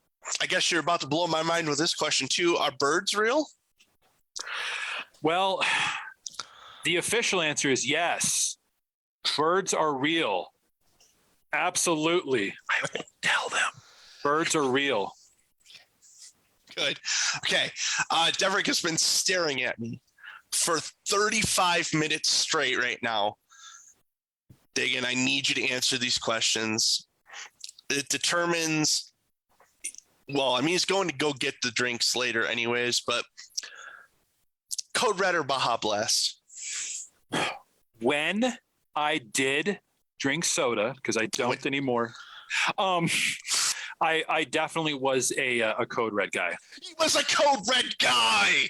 you're about to blow my mind with this question too. Are birds real? Well, the official answer is yes. Birds are real. Absolutely. I won't tell them. Birds are real. Good. Okay. Deverick has been staring at me for 35 minutes straight right now. Daegan, I need you to answer these questions. It determines, he's going to go get the drinks later anyways, but Code Red or Baja Blast? When I did drink soda because I don't anymore. I definitely was a Code Red guy. He was a Code Red guy.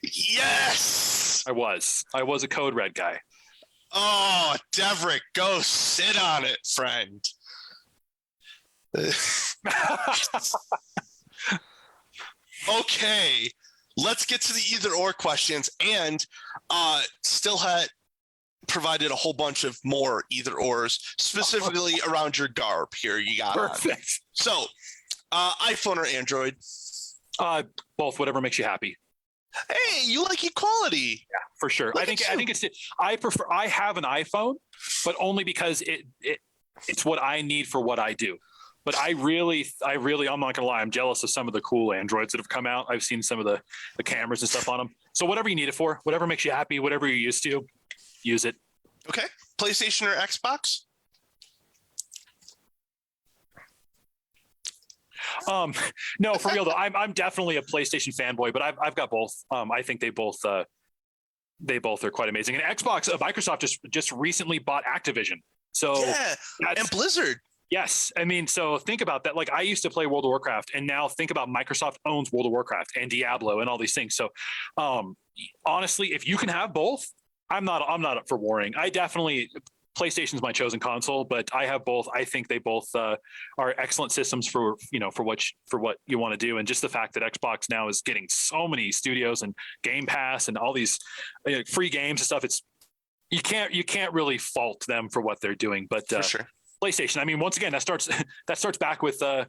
Yes. I was a Code Red guy. Oh, Deverick, go sit on it, friend. Okay, let's get to the either or questions. And still had provided a whole bunch of more either ors, specifically around your garb here. You got perfect. On. So, iPhone or Android? Both, whatever makes you happy. Hey, you like equality? Yeah, for sure. I think it's. I have an iPhone, but only because it's what I need for what I do. But I really, I'm not gonna lie, I'm jealous of some of the cool Androids that have come out. I've seen some of the cameras and stuff on them. So whatever you need it for, whatever makes you happy, whatever you're used to, use it. Okay. PlayStation or Xbox? No, for real though, I'm definitely a PlayStation fanboy, but I've got both. I think they both are quite amazing. And Xbox, Microsoft just recently bought Activision. So yeah, and Blizzard. Yes. I mean, so think about that. Like I used to play World of Warcraft, and now think about Microsoft owns World of Warcraft and Diablo and all these things. So honestly, if you can have both, I'm not up for warring. PlayStation's my chosen console, but I have both. I think they both are excellent systems for what you want to do. And just the fact that Xbox now is getting so many studios and Game Pass and all these free games and stuff, you can't really fault them for what they're doing. But for sure. PlayStation, I mean, once again, that starts back with Chrono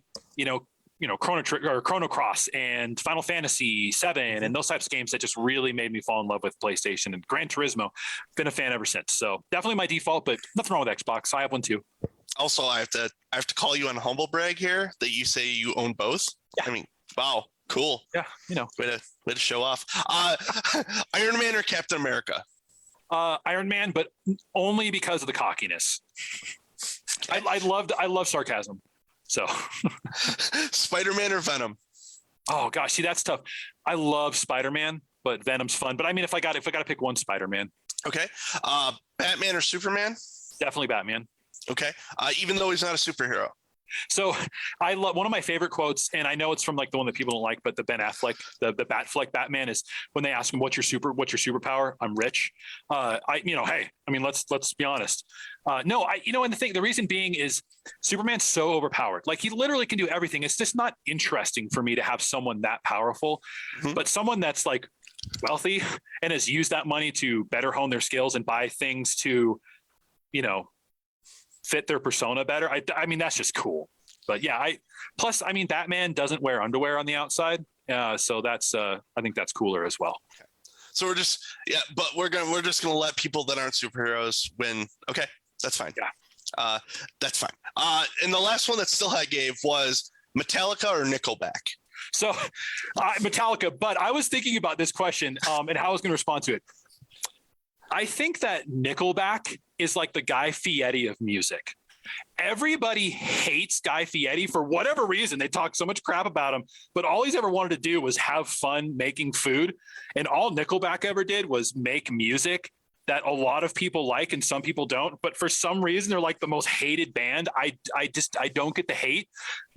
Cross and Final Fantasy 7 and those types of games that just really made me fall in love with PlayStation. And Gran Turismo, been a fan ever since. So definitely my default, but nothing wrong with Xbox. I have one too. Also, I have to call you on humble brag here that you say you own both. Yeah. I mean, wow, cool. Yeah, way to show off. Iron Man or Captain America? Iron Man, but only because of the cockiness. Okay. I love sarcasm. So Spider-Man or Venom? Oh gosh, see, that's tough. I love Spider-Man, but Venom's fun. But I mean, if I got to pick one, Spider-Man. Okay. Batman or Superman? Definitely Batman. Okay. Even though he's not a superhero. So I love one of my favorite quotes, and I know it's from like the one that people don't like, but the Ben Affleck, the Batfleck Batman is when they ask him what's your superpower? I'm rich. Hey, I mean, let's be honest. And the reason being is Superman's so overpowered. Like he literally can do everything. It's just not interesting for me to have someone that powerful, but someone that's like wealthy and has used that money to better hone their skills and buy things to, fit their persona better. I mean, that's just cool. But yeah, Batman doesn't wear underwear on the outside. So that's, I think that's cooler as well. Okay. So we're just going to let people that aren't superheroes win. Okay. That's fine. Yeah. That's fine. And the last one that still had gave was Metallica or Nickelback. So Metallica, but I was thinking about this question and how I was going to respond to it. I think that Nickelback is like the Guy Fieri of music. Everybody hates Guy Fieri for whatever reason. They talk so much crap about him, but all he's ever wanted to do was have fun making food. And all Nickelback ever did was make music that a lot of people like and some people don't. But for some reason, they're like the most hated band. I don't get the hate.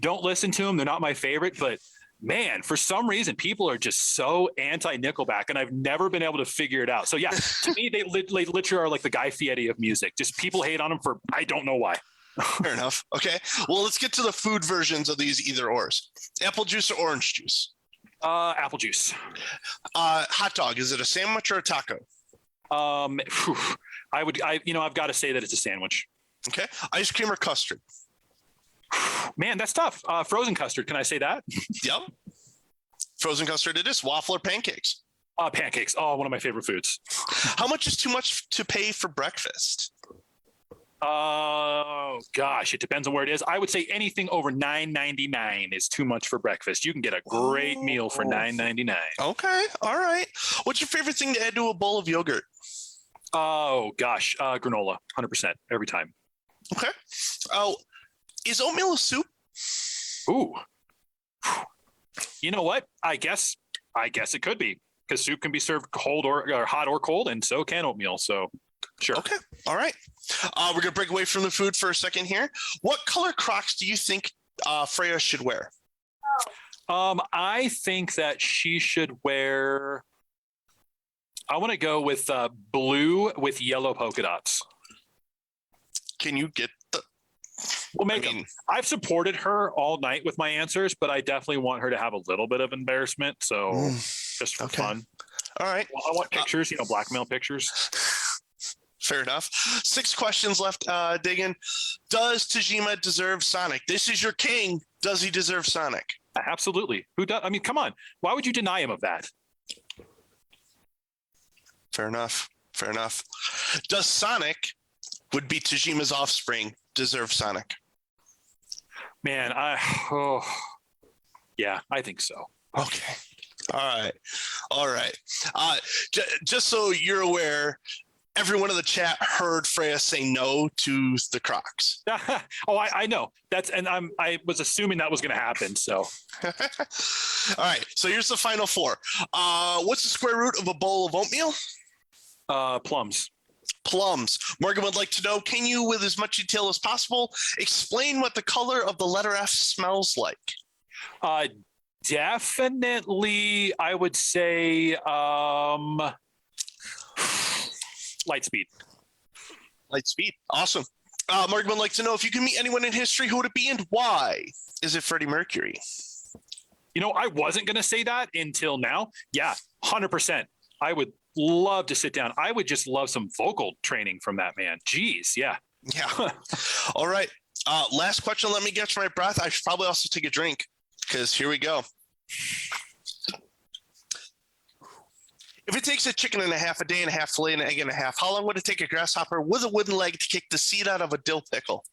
Don't listen to them. They're not my favorite, but man, for some reason, people are just so anti-Nickelback, and I've never been able to figure it out. So yeah, to me, they literally are like the Guy Fieri of music. Just people hate on them for I don't know why. Fair enough. Okay, well, let's get to the food versions of these either ors. Apple juice or orange juice? Apple juice. Hot dog, is it a sandwich or a taco? I've got to say that it's a sandwich. Okay, ice cream or custard? Man, that's tough. Frozen custard. Can I say that? Yep. Frozen custard it is. Waffle or pancakes? Pancakes. Oh, one of my favorite foods. How much is too much to pay for breakfast? Oh, gosh. It depends on where it is. I would say anything over $9.99 is too much for breakfast. You can get a great meal for $9.99. Okay. All right. What's your favorite thing to add to a bowl of yogurt? Oh, gosh. Granola. 100% every time. Okay. Oh, is oatmeal a soup? Ooh. You know what? I guess it could be because soup can be served cold or hot or cold, and so can oatmeal. So Sure. Okay. All right. We're gonna break away from the food for a second here. What color Crocs do you think Freya should wear? I think that she should wear. I want to go with blue with yellow polka dots. Can you get the? We'll make them. I've supported her all night with my answers, but I definitely want her to have a little bit of embarrassment. So just for fun. All right. Well, I want pictures, blackmail pictures. Fair enough. 6 questions left, Daegan. Does Tajima deserve Sonic? This is your king. Does he deserve Sonic? Absolutely. Who does? I mean, come on. Why would you deny him of that? Fair enough. Fair enough. Does Sonic, would be Tajima's offspring, deserve Sonic? Man, yeah, I think so. Okay. All right. Just so you're aware, everyone in the chat heard Freya say no to the Crocs. Oh, I know. I was assuming that was going to happen. So, all right. So here's the final 4. What's the square root of a bowl of oatmeal? Plums. Plums. Morgan would like to know, can you, with as much detail as possible, explain what the color of the letter F smells like? Definitely, I would say light speed. Light speed. Awesome. Morgan would like to know, if you could meet anyone in history, who would it be and why? Is it Freddie Mercury? I wasn't going to say that until now. Yeah, 100%. I would love to sit down. I would just love some vocal training from that man. Jeez, yeah. Yeah. All right. Last question. Let me get my breath. I should probably also take a drink because here we go. If it takes a chicken and a half, a day and a half, fillet and an egg and a half, how long would it take a grasshopper with a wooden leg to kick the seed out of a dill pickle?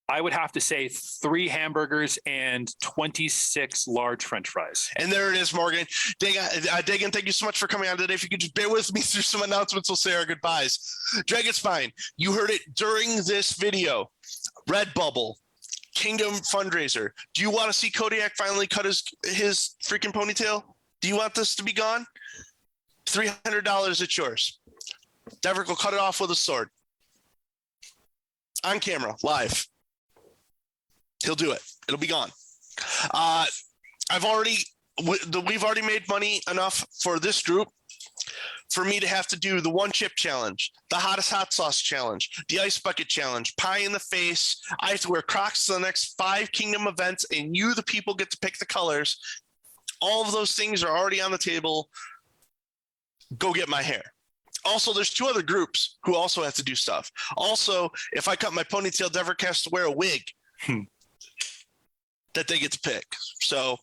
I would have to say 3 hamburgers and 26 large French fries. And there it is, Morgan. Daegan, thank you so much for coming on today. If you could just bear with me through some announcements, we'll say our goodbyes. Dragon Spine, you heard it during this video. Redbubble, Kingdom fundraiser. Do you want to see Kodiak finally cut his freaking ponytail? Do you want this to be gone? $300, it's yours. Deverick will cut it off with a sword. On camera, live. He'll do it. It'll be gone. We've already made money enough for this group for me to have to do the 1 chip challenge, the hottest hot sauce challenge, the ice bucket challenge, pie in the face. I have to wear Crocs to the next 5 Kingdom events, and you, the people, get to pick the colors. All of those things are already on the table. Go get my hair. Also, there's 2 other groups who also have to do stuff. Also, if I cut my ponytail, Deverick has to wear a wig that they get to pick. So,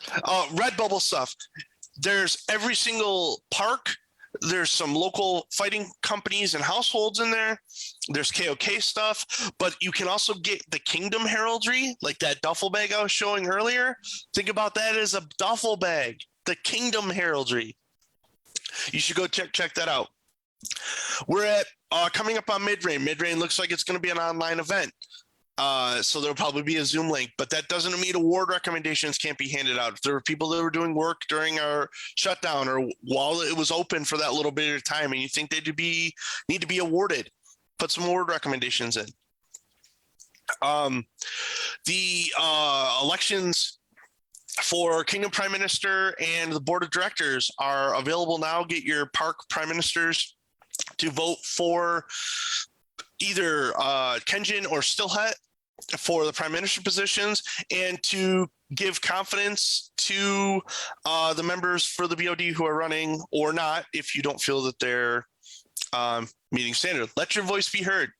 Redbubble stuff. There's every single park. There's some local fighting companies and households in there. There's KOK stuff, but you can also get the Kingdom heraldry, like that duffel bag I was showing earlier. Think about that as a duffel bag, the Kingdom heraldry. You should go check that out. We're at coming up on Mid-Rain. Mid-Rain looks like it's going to be an online event. So there'll probably be a Zoom link, but that doesn't mean award recommendations can't be handed out. If there were people that were doing work during our shutdown or while it was open for that little bit of time and you think they'd need to be awarded, put some award recommendations in. The elections for Kingdom Prime Minister and the Board of Directors are available now. Get your park prime ministers to vote for either Kenjin or Stillhet for the prime minister positions, and to give confidence to the members for the BOD who are running or not, if you don't feel that they're meeting standard. Let your voice be heard.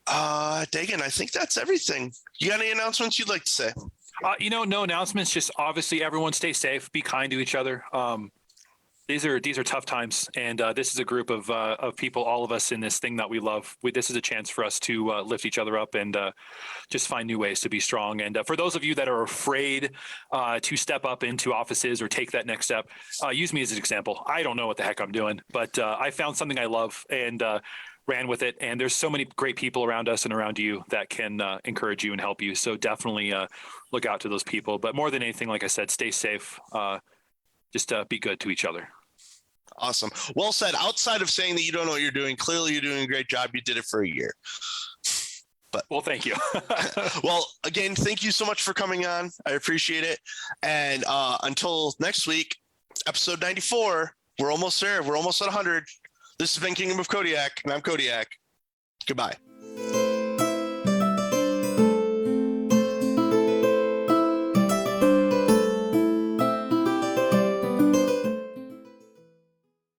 Daegan, I think that's everything. You got any announcements you'd like to say? No announcements. Just obviously everyone stay safe, be kind to each other. These are tough times, and this is a group of people, all of us in this thing that we love. This is a chance for us to lift each other up and just find new ways to be strong. And for those of you that are afraid to step up into offices or take that next step, use me as an example. I don't know what the heck I'm doing, but I found something I love and ran with it. And there's so many great people around us and around you that can encourage you and help you. So definitely look out to those people. But more than anything, like I said, stay safe. Just be good to each other. Awesome. Well said. Outside of saying that you don't know what you're doing, clearly you're doing a great job. You did it for a year. Well, thank you. Well, again, thank you so much for coming on. I appreciate it. And until next week, episode 94, we're almost there. We're almost at 100. This has been Kingdom of Kodiak, and I'm Kodiak. Goodbye.